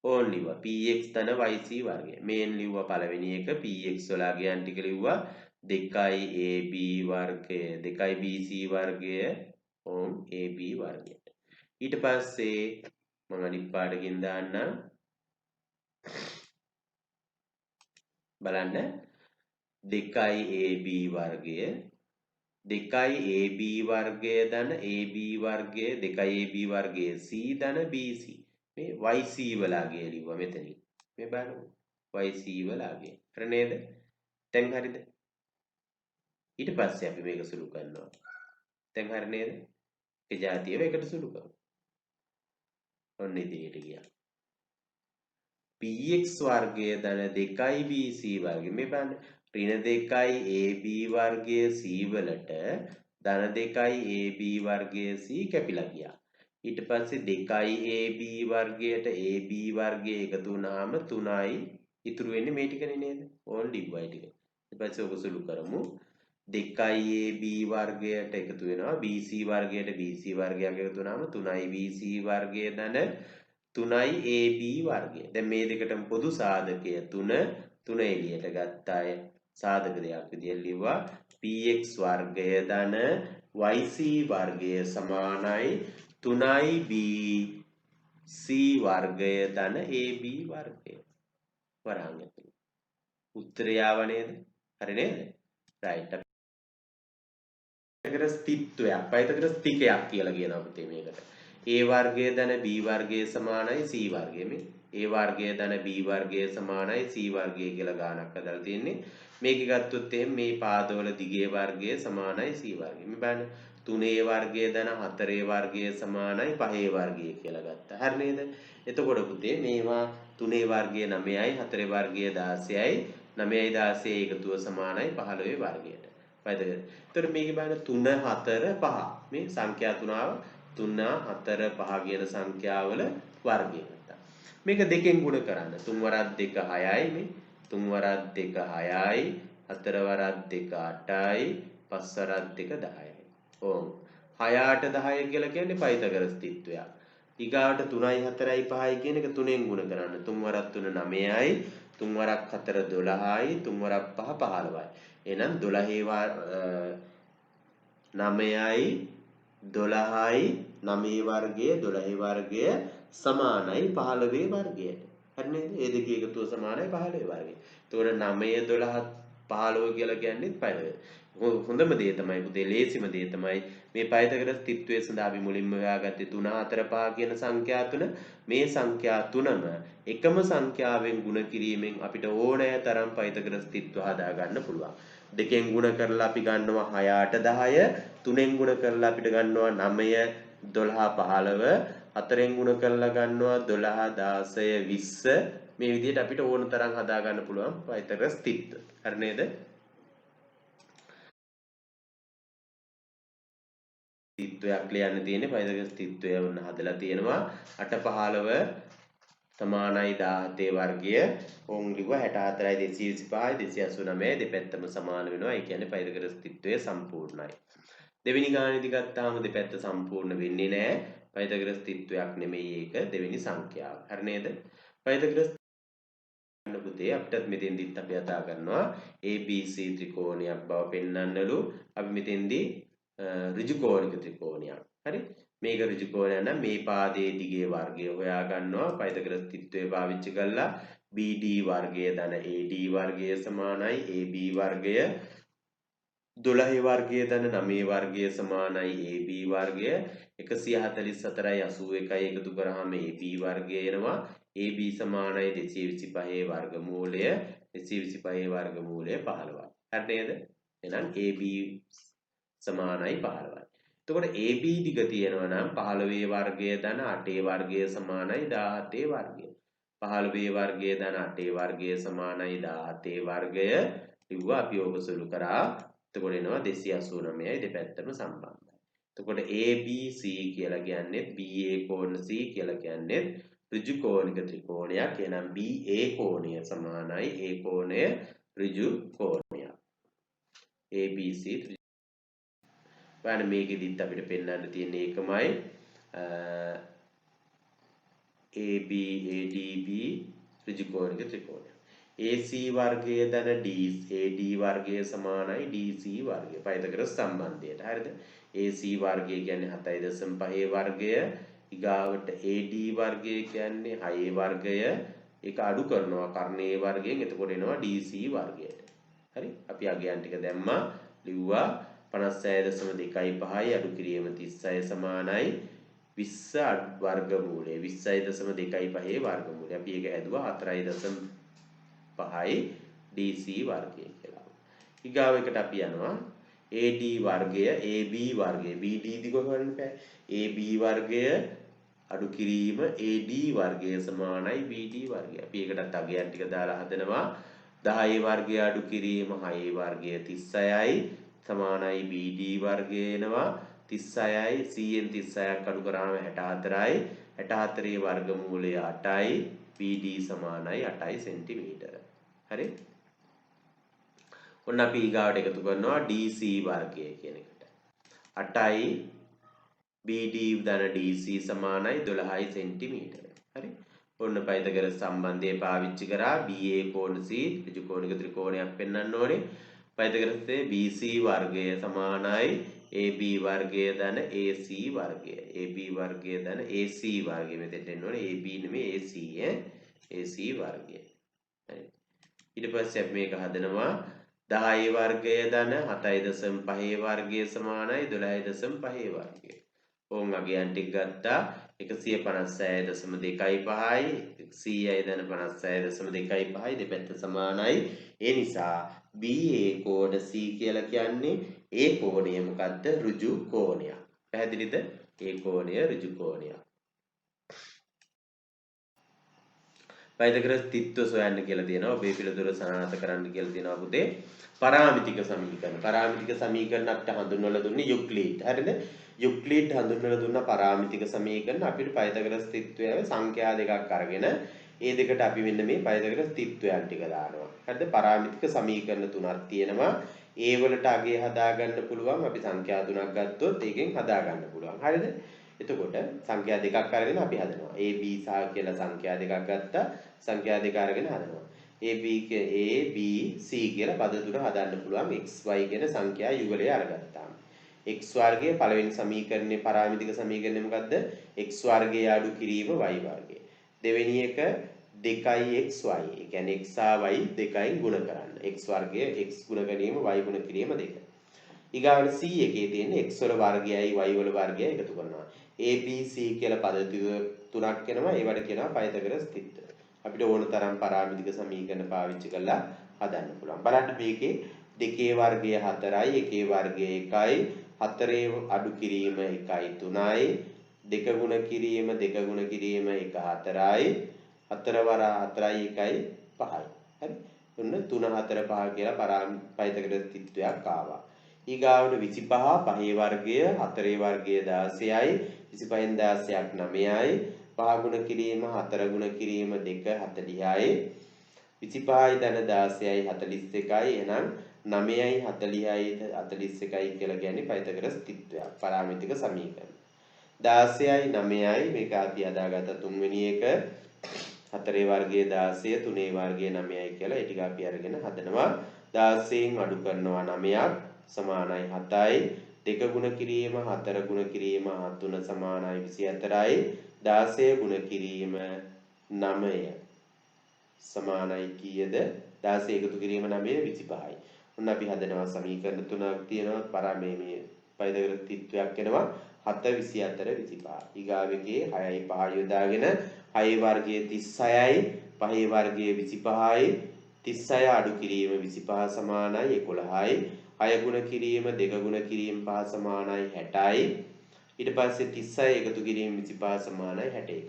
ඕන් ලිව්වා px ධන yc වර්ගය. මේන් ලිව්වා පළවෙනි එක px වල අගයන් ටික ලිව්වා 2ab වර්ගය 2bc වර්ගය ඕම් ab වර්ගයට. ඊට පස්සේ මම අනිත් පාඩකින් දාන්නම්. බලන්න 2ab වර්ගය 2ab වර්ගය ධන ab වර්ගය 2ab වර්ගය c ධන bc මේ yc වල අගය ලිව්වා මෙතනින්. මේ බලන්න yc වල අගය. හරි නේද? දැන් හරිද? ඊට පස්සේ අපි මේක සුළු කරනවා. දැන් හරි නේද? ඒ જાතියව එකට සුළු කරමු. ඔන්න ඉදිරියට ගියා. px වර්ගය ධන 2bc වර්ගය. මේ බලන්න ඍණ 2 ab වර්ගය c වලට ධන 2 ab වර්ගය c කැපිලා ගියා. ඊට පස්සේ 2 ab වර්ගයට ab වර්ගය එකතු වුණාම 3යි ඉතුරු වෙන්නේ මේ ටිකනේ නේද? ඕන් dy ටික. ඊට පස්සේ ඔක සුළු කරමු. 2ab වර්ගයට එකතු වෙනවා bc වර්ගයට bc වර්ගයක් එකතු වුණාම 3යි bc වර්ගය ධන 3යි ab වර්ගය. දැන් මේ දෙකටම පොදු සාධකය 3 එළියට ගත්ත අය සාධක දෙයක් විදියට ලිව්වා px වර්ගය ධන yc වර්ගය සමානයි 3යි bc වර්ගය ධන ab වර්ගය. වරහන් ඇතුළේ. උත්තරය ආව නේද? හරි නේද? right. පයිතගරස් ස්ථිත්වයක් පයිතගරස් ස්ථිකයක් කියලා කියනවා පුතේ මේකට. a වර්ගය ධන b වර්ගය සමානයි c වර්ගය. මේ a වර්ගය ධන b වර්ගය සමානයි c වර්ගය කියලා ගානක් හදලා තියෙන්නේ. මේක ගත්තොත් එහෙනම් මේ පාදවල දිගේ වර්ගය සමානයි c වර්ගය. මේ බලන්න 3a වර්ගය ධන 4a වර්ගය සමානයි 5a වර්ගය කියලා ගත්තා. හරි නේද? එතකොට පුතේ මේවා 3a වර්ගය 9යි 4a වර්ගය 16යි 9යි 16 එකතුව සමානයි 15 වර්ගයට. වැදගත්. එතකොට මේකේ බලන්න 3 4 5 මේ සංඛ්‍යා තුනාව 3 4 5 කියන සංඛ්‍යාවල වර්ගය ගත්තා. මේක දෙකෙන් ගුණ කරන්න. 3 වරක් 2 6යි මේ 3 වරක් 2 6යි 4 වරක් 2 8යි 5 වරක් 2 10යි. ඕම් 6 8 10 කියලා කියන්නේ පයිතගරස් ස්ථිත්වයක්. ඊගාවට 3යි 4යි 5යි කියන එක 3ෙන් ගුණ කරන්න. 3 වරක් 3 9යි 3 වරක් 4 12යි 3 වරක් 5 15යි. එහෙනම් 12 9යි 12යි 9 වර්ගය 12 වර්ගය සමානයි 15 වර්ගයට. හරි නේද? මේ දෙක එකතුව සමානයි 15 වර්ගයට. එතකොට 9 12 15 කියලා කියන්නේ පයිතගරස්. හොඳම දේ තමයි පුතේ ලේසිම දේ තමයි මේ පයිතගරස් ස්ථිත්වයේ සඳහා අපි මුලින්ම හොයාගත්තේ 3 4 5 කියන සංඛ්‍යා තුන. මේ සංඛ්‍යා තුනම එකම සංඛ්‍යාවෙන් ගුණ කිරීමෙන් අපිට ඕනෑ තරම් පයිතගරස් ස්ථිත්ව හදා ගන්න පුළුවන්. දෙකෙන් ගුණ කරලා අපි ගන්නවා 6 8 10 තුනෙන් ගුණ කරලා අපිට ගන්නවා 9 12 15 හතරෙන් ගුණ කරලා ගන්නවා 12 16 20 මේ විදිහට අපිට ඕන තරම් හදා ගන්න පුළුවන් පයිතගරස් ස්ථිත්ව. හරි නේද? ස්ථිත්වයක් ලියන්න තියෙන්නේ. පයිතගොරස් ස්ථිත්වය වුණ හදලා තියෙනවා 8 15 සමානයි 17 වර්ගය. ඕන් ලිව්වා 64යි 225යි 289 දෙපැත්තම සමාන වෙනවා. ඒ කියන්නේ පයිතගොරස් ස්ථිත්වය සම්පූර්ණයි. දෙවෙනි ගානේදී ගත්තාම දෙපැත්ත සම්පූර්ණ වෙන්නේ නැහැ. පයිතගොරස් ස්ථිත්වයක් නෙමෙයි ඒක දෙවෙනි සංඛ්‍යාව. හරි නේද? පයිතගොරස් ගන්න පුතේ අපිටත් මෙතෙන්දිත් අපි අදා ගන්නවා ABC ත්‍රිකෝණයක් බව පෙන්වන්නලු. අපි මෙතෙන්දී ඍජු කෝණික ත්‍රිකෝණයක්. හරි? මේක ඍජු කෝණයක් නම් මේ පාදයේ දිගේ වර්ගය හොයා ගන්නවා. පයිතගොරස් ස්ථිත්වය පාවිච්චි කරලා BD වර්ගය ධන AD වර්ගය සමානයි AB වර්ගය 12 වර්ගය ධන 9 වර්ගය සමානයි AB වර්ගය 144යි 81යි එකතු කරාම AB වර්ගය එනවා. AB සමානයි 225 වර්ගමූලය 225 වර්ගමූලය 15යි. හරි නේද? එහෙනම් AB සමානයි 15යි. එතකොට AB දිග තියෙනවා නම් 15 වර්ගය ධන 8 වර්ගය සමානයි 17 වර්ගය. 15 වර්ගය ධන 8 වර්ගය සමානයි 17 වර්ගය. ලිව්වා අපි ඕක සුළු කරා. එතකොට එනවා 289යි දෙපැත්තම සම්බන්ධයි. එතකොට ABC කියලා කියන්නේ BA කෝණ C කියලා කියන්නේ ඍජු කෝණික ත්‍රිකෝණයක්. එහෙනම් BA කෝණය සමානයි A කෝණය ඍජු කෝණයක්. ABC බලන්න මේකෙදිත් අපිට පෙන්වන්න තියෙන්නේ ඒකමයි. AB ADB ඍජු කෝණික ත්‍රිකෝණයක්. AC වර්ගය ධන AD වර්ගය සමානයි DC වර්ගය. පයිතගොරස් සම්බන්ධයට. හරිද? AC වර්ගය කියන්නේ 7.5 වර්ගය. ඊගාවට AD වර්ගය කියන්නේ 6 වර්ගය. ඒක අඩු කරනවා කර්ණයේ වර්ගයෙන්. එතකොට එනවා DC වර්ගයට. හරි? අපි අගයන් ටික දැම්මා. ලිව්වා 56.25යි අඩු කිරීම 36 සමානයි 20 වර්ගමූලය 20.25 වර්ගමූලය. අපි ඒක හැදුවා 4.5යි DC වර්ගය කියලා. ඊගාව එකට අපි යනවා AD වර්ගය AB වර්ගය BD දිග හොයන්න බෑ. AB වර්ගය අඩු කිරීම AD වර්ගය සමානයි BD වර්ගය. අපි ඒකටත් අගයන් ටික දාලා හදනවා 10 වර්ගය අඩු කිරීම 6 වර්ගය 36යි සමානයි BD වර්ගය එනවා 36යි 100න් 36ක් අඩු කරාම 64යි 64 වර්ගමූලය 8යි BD සමානයි 8යි සෙන්ටිමීටර. හරි? ඔන්න අපි ඊගාවට එකතු කරනවා DC වර්ගය කියන එකට. 8යි BD ධන DC සමානයි 12යි සෙන්ටිමීටර. හරි? ඔන්න පයිතගොරස් සම්බන්ධය පාවිච්චි කරා BA කෝණ C ඍජු කෝණික ත්‍රිකෝණයක් පෙන්වන්න ඕනේ. පයිතගොරස්සේ BC වර්ගය සමානයි AB වර්ගය ධන AC වර්ගය. AB වර්ගය ධන AC වර්ගය මෙතෙන්ට එන්න ඕනේ. AB නෙමෙයි AC AC වර්ගය. හරි. ඊට පස්සේ අපි මේක හදනවා 10 වර්ගය ධන 7.5 වර්ගය සමානයි 12.5 වර්ගය. ඕන් අගයන් ටික ගත්තා 156.25යි 100යි ධන 56.25යි දෙපැත්ත සමානයි. ඒ නිසා BA කෝණ C කියලා කියන්නේ ඒ කෝණය මොකද්ද? ඍජු කෝණයක්. පැහැදිලිද? ඒ කෝණය ඍජු කෝණයක්. පයිතගොරස් ස්ථිත්ව සොයන්න කියලා තියෙනවා. ඔබේ පිළිතුර සනාථ කරන්න කියලා තියෙනවා පුතේ. පරාමිතික සමීකරණ. පරාමිතික සමීකරණ අපිට හඳුන්වලා දුන්නේ යුක්ලිඩ්. හරිද? යුක්ලිඩ් හඳුන්වලා දුන්න පරාමිතික සමීකරණ අපිට පයිතගොරස් ස්ථිත්වයේ සංඛ්‍යා දෙකක් අරගෙන ඒ දෙකට අපි මෙන්න මේ පයිතගොරස් ස්ථිත්වයන් ටික දානවා. හරිද? පරාමිතික සමීකරණ තුනක් තියෙනවා. ඒ වලට අගය හදා ගන්න පුළුවන්. අපි සංඛ්‍යා තුනක් ගත්තොත් ඒකෙන් හදා ගන්න පුළුවන්. හරිද? එතකොට සංඛ්‍යා දෙකක් අරගෙන අපි හදනවා. A B සහ කියලා සංඛ්‍යා දෙකක් ගත්තා. සංඛ්‍යා දෙක අරගෙන හදනවා. A B C කියලා පද තුන හදන්න පුළුවන්. X Y කියන සංඛ්‍යා යුගලය අරගත්තාම. x වර්ගයේ පළවෙනි සමීකරණයේ පරාමිතික සමීකරණය මොකද්ද? x වර්ගයේ අඩු කිරීම y වර්ගය. දෙවෙනි එක 2xy. ඒ කියන්නේ x සහ y දෙකයින් ගුණ කරන්න. x වර්ගයේ x ගුණ කිරීම y ගුණ කිරීම දෙක. ඊගාවට c එකේ තියෙන x වල වර්ගයයි y වල වර්ගයයි එකතු කරනවා. a b c කියලා පද තුනක් එනවා. ඒවට කියනවා පයිතගොරස් ස්ථිත්ව. අපිට ඕන තරම් පරාමිතික සමීකරණ පාවිච්චි කරලා හදන්න පුළුවන්. බලන්න මේකේ 2 වර්ගය 4යි 1 වර්ගය 1යි 4 අඩු කිරීම 1යි 3යි 2 ගුණ කිරීම 2 ගුණ කිරීම 1 4යි 4 වර 4යි 1යි 5යි. හරි? ඔන්න 3 4 5 කියලා පයිතගොරස් ස්ථිත්වයක් ආවා. ඊගාවට 25 පහේ වර්ගය 4 වර්ගය 16යි 25න් 16ක් 9යි 5 ගුණ කිරීම 4 ගුණ කිරීම 2 40යි 25යි ධන 16යි 41යි එහෙනම් 9යි 40යි 41යි කියලා කියන්නේ පයිතගරස් තිත්වයක් පරාමිතික සමීකරණ 16යි 9යි මේක අපි අදාගත්ත තුන්වෙනි එක 4 වර්ගයේ 16 3 වර්ගයේ 9යි කියලා ඒ ටික අපි අරගෙන හදනවා 16න් අඩු කරනවා 9ක් සමානයි 7යි 2 ගුණ කිරීම 4 ගුණ කිරීම 3 සමානයි 24යි 16 ගුණ කිරීම 9 සමානයි කීයද 16 එකතු කිරීම 9 25යි. ඔන්න අපි හදනවා සමීකරණ තුනක් තියෙනවා පරමේ පයිතගොරස් තිත්වයක් එනවා 7 24 25. ඊගාවෙකේ 6යි 5 යොදාගෙන 6 වර්ගයේ 36යි 5 වර්ගයේ 25යි 36 අඩු කිරීම 25 සමානයි 11යි 6 ගුණ කිරීම 2 ගුණ කිරීම 5 සමානයි 60යි ඊට පස්සේ 36 එකතු කිරීම 25 සමානයි 61යි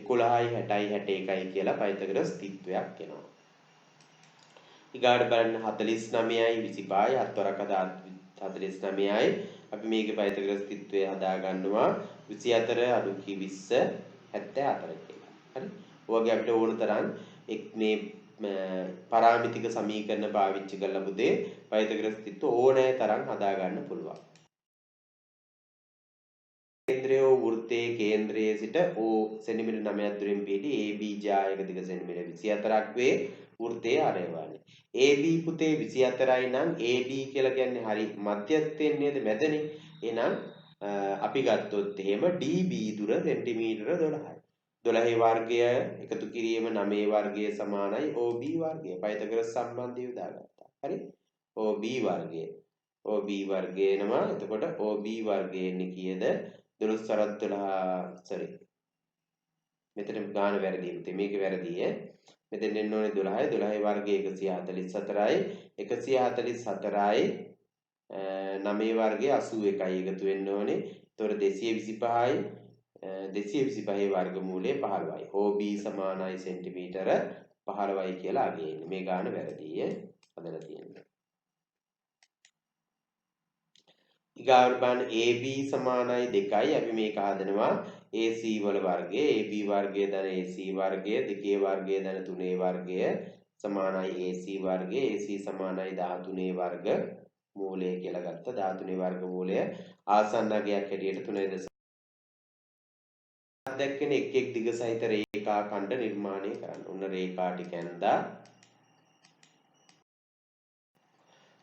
11යි 60යි 61යි කියලා පයිතගොරස් තිත්වයක් එනවා ඊගාට බලන්න 49යි 25යි 7 වරක 49යි අපි මේකේ පයිතගොරස් තිත්වය හදා ගන්නවා 24 අඩු කි 20 74 කියලා. හරි. ඔයගේ අපිට ඕන තරම් මේ පරාමිතික සමීකරණ පාවිච්චි කරලා පුතේ පයිතගොරස් තිත්ව ඕනෑ තරම් හදා ගන්න පුළුවන්. කේන්ද්‍රය වෘත්තයේ කේන්ද්‍රයේ සිට O සෙන්ටිමීටර් 9ක් දුරින් පිහිටි AB ජායක දිග සෙන්ටිමීටර් 24ක් වේ වෘත්තයේ ආරයවන්නේ. AB පුතේ 24යි නම් AD කියලා කියන්නේ හරි මධ්‍යස්ථයෙන් නේද මැදනේ. එහෙනම් අපි ගත්තොත් එහෙම DB දුර සෙන්ටිමීටර 12යි. 12 වර්ගය එකතු කිරීම 9 වර්ගය සමානයි OB වර්ගය. පයිතගොරස් සම්බන්ධය යොදාගත්තා. හරි? OB වර්ගය. OB වර්ගය එනවා. එතකොට OB වර්ගය එන්නේ කීයද? 12 වරක් 12 sorry. මෙතන ගාන වැරදි පුතේ. මේක වැරදි ඈ. මෙතෙන් එන්න ඕනේ 12යි 12 වර්ගය 144යි 144යි 9 වර්ගය 81යි එකතු වෙන්න ඕනේ. එතකොට 225යි 225 වර්ගමූලය 15යි. OB සමානයි සෙන්ටිමීටර 15යි කියලා අගේ ඉන්නේ. මේ ගාන වැරදි ඈ. හදලා තියෙන්නේ. ඊගාවට බලන්න AB සමානයි 2යි. අපි මේක හදනවා AC වල වර්ගය AB වර්ගය ධන AC වර්ගය 2 වර්ගය ධන 3 වර්ගය සමානයි AC වර්ගය AC සමානයි 13 වර්ග මූලය කියලා ගත්තා 13 වර්ග මූලය ආසන්න අගයක් හැටියට 3 දැක්කෙන එක් එක් දිග සහිත රේඛා ඛණ්ඩ නිර්මාණය කරන්න. උන්න රේඛා ටික ඇඳා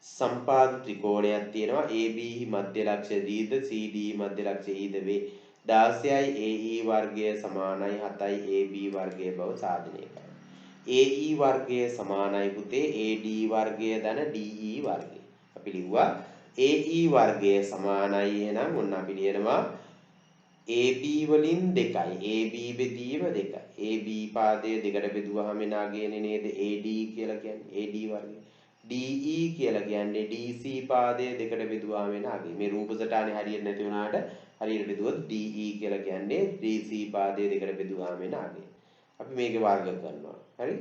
සම්පාද ත්‍රිකෝණයක් තියෙනවා AB මධ්‍ය ලක්ෂ්‍ය දීර්ඝ CD මධ්‍ය ලක්ෂ්‍ය ඊද වේ 16යි AE වර්ගය සමානයි 7යි AB වර්ගය බව සාධනය කරනවා. AE වර්ගය සමානයි පුතේ AD වර්ගය ධන DE වර්ගය. අපි ලිව්වා AE වර්ගය සමානයි එහෙනම් ඔන්න අපි ලියනවා AB වලින් 2යි AB බෙදීම 2යි AB පාදයේ දෙකට බෙදුවාම එනාගේනේ නේද AD කියලා කියන්නේ AD වර්ගය DE කියලා කියන්නේ DC පාදයේ දෙකට බෙදුවාම එනාගේ මේ රූප සටහනේ හරියට නැති වුණාට හරියට බෙදුවොත් DE කියලා කියන්නේ DC පාදයේ දෙකට බෙදුවාම එනාගේ අපි මේකේ වර්ග කරනවා හරි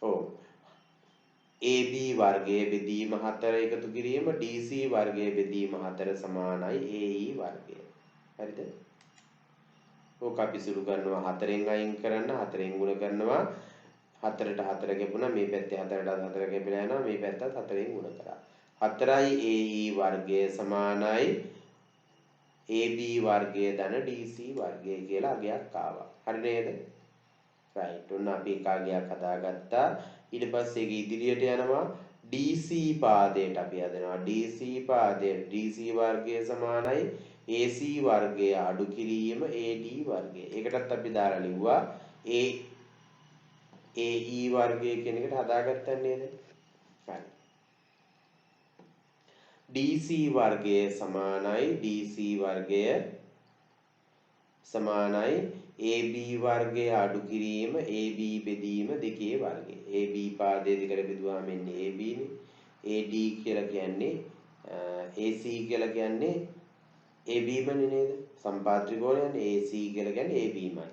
ඔව් AB වර්ගයේ බෙදීම 4 එකතු කිරීම DC වර්ගයේ බෙදීම 4 සමානයි AE වර්ගය හරිද? ඕක අපි සුළු කරනවා 4න් අයින් කරන්න 4න් ගුණ කරනවා 4ට 4 ගැපුණා මේ පැත්තේ 4ට 4 ගැපිලා යනවා මේ පැත්තත් 4න් ගුණ කරා 4යි AE වර්ගය සමානයි AB වර්ගය ධන DC වර්ගය කියලා අගයක් ආවා. හරි නේද? right. ඔන්න අපි එක අගයක් හදාගත්තා. ඊට පස්සේ ඒක ඉදිරියට යනවා DC පාදයට අපි හදනවා. DC පාදයට DC වර්ගය සමානයි AC වර්ගය අඩු කිරීම AD වර්ගය. ඒකටත් අපි දාලා ලිව්වා AE වර්ගය කියන එකට හදාගත්තා නේද? හරි. DC වර්ගය සමානයි DC වර්ගය සමානයි AB වර්ගය අඩු කිරීම AB බෙදීම 2 වර්ගය. AB පාදයේ දෙකට බෙදුවාම එන්නේ AB නේ. AD කියලා කියන්නේ AC කියලා කියන්නේ AB මනේ නේද? සම්පාද ත්‍රිකෝණයනේ AC කියලා කියන්නේ AB මයි.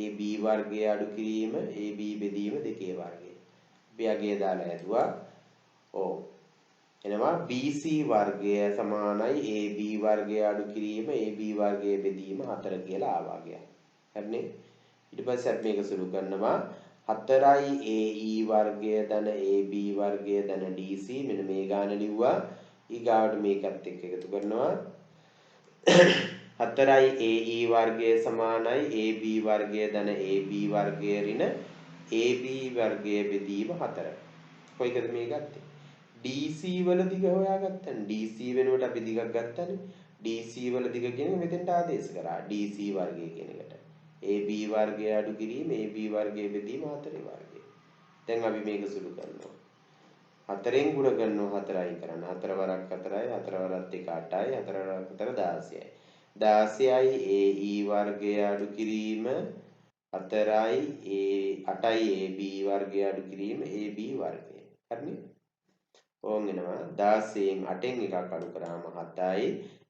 AB වර්ගය අඩු කිරීම AB බෙදීම 2 වර්ගය. අපි අගය දාලා ඇදුවා. ඔව්. එනවා BC වර්ගය සමානයි AB වර්ගය අඩු කිරීම AB වර්ගය බෙදීම 4 කියලා ආවා ගියා. හරිනේ? ඊට පස්සේ අපි මේක සුළු කරනවා 4යි AE වර්ගය ධන AB වර්ගය ධන DC මෙන්න මේ ගාන ලිව්වා. ඊගාවට මේකත් එක්ක එකතු කරනවා 4යි AE වර්ගය සමානයි AB වර්ගය ධන AB වර්ගය ඍණ AB වර්ගය බෙදීම 4. කොයිකද මේ ගත්තේ? DC වල දිග හොයාගත්තනේ. DC වෙනුවට අපි දිගක් ගත්තනේ. DC වල දිග කියන එක මෙතෙන්ට ආදේශ කරා. DC වර්ගය කියන එකට. AB වර්ගය අඩු කිරීම AB වර්ගය බෙදීම 4 වර්ගය. දැන් අපි මේක සුළු කරනවා. 4ෙන් ගුණ කරනවා 4යි කරන්න. 4 වරක් 4යි 4 වරක් 1 8යි 4 වරක් 4 16යි. 16යි AE වර්ගය අඩු කිරීම 4යි 8යි AB වර්ගය අඩු කිරීම AB වර්ගය. හරිනේ? ඕන් එනවා 16න් 8න් එකක් අඩු කරාම 7යි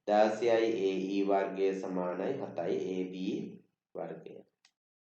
16යි AE වර්ගය සමානයි 7යි AB වර්ගය.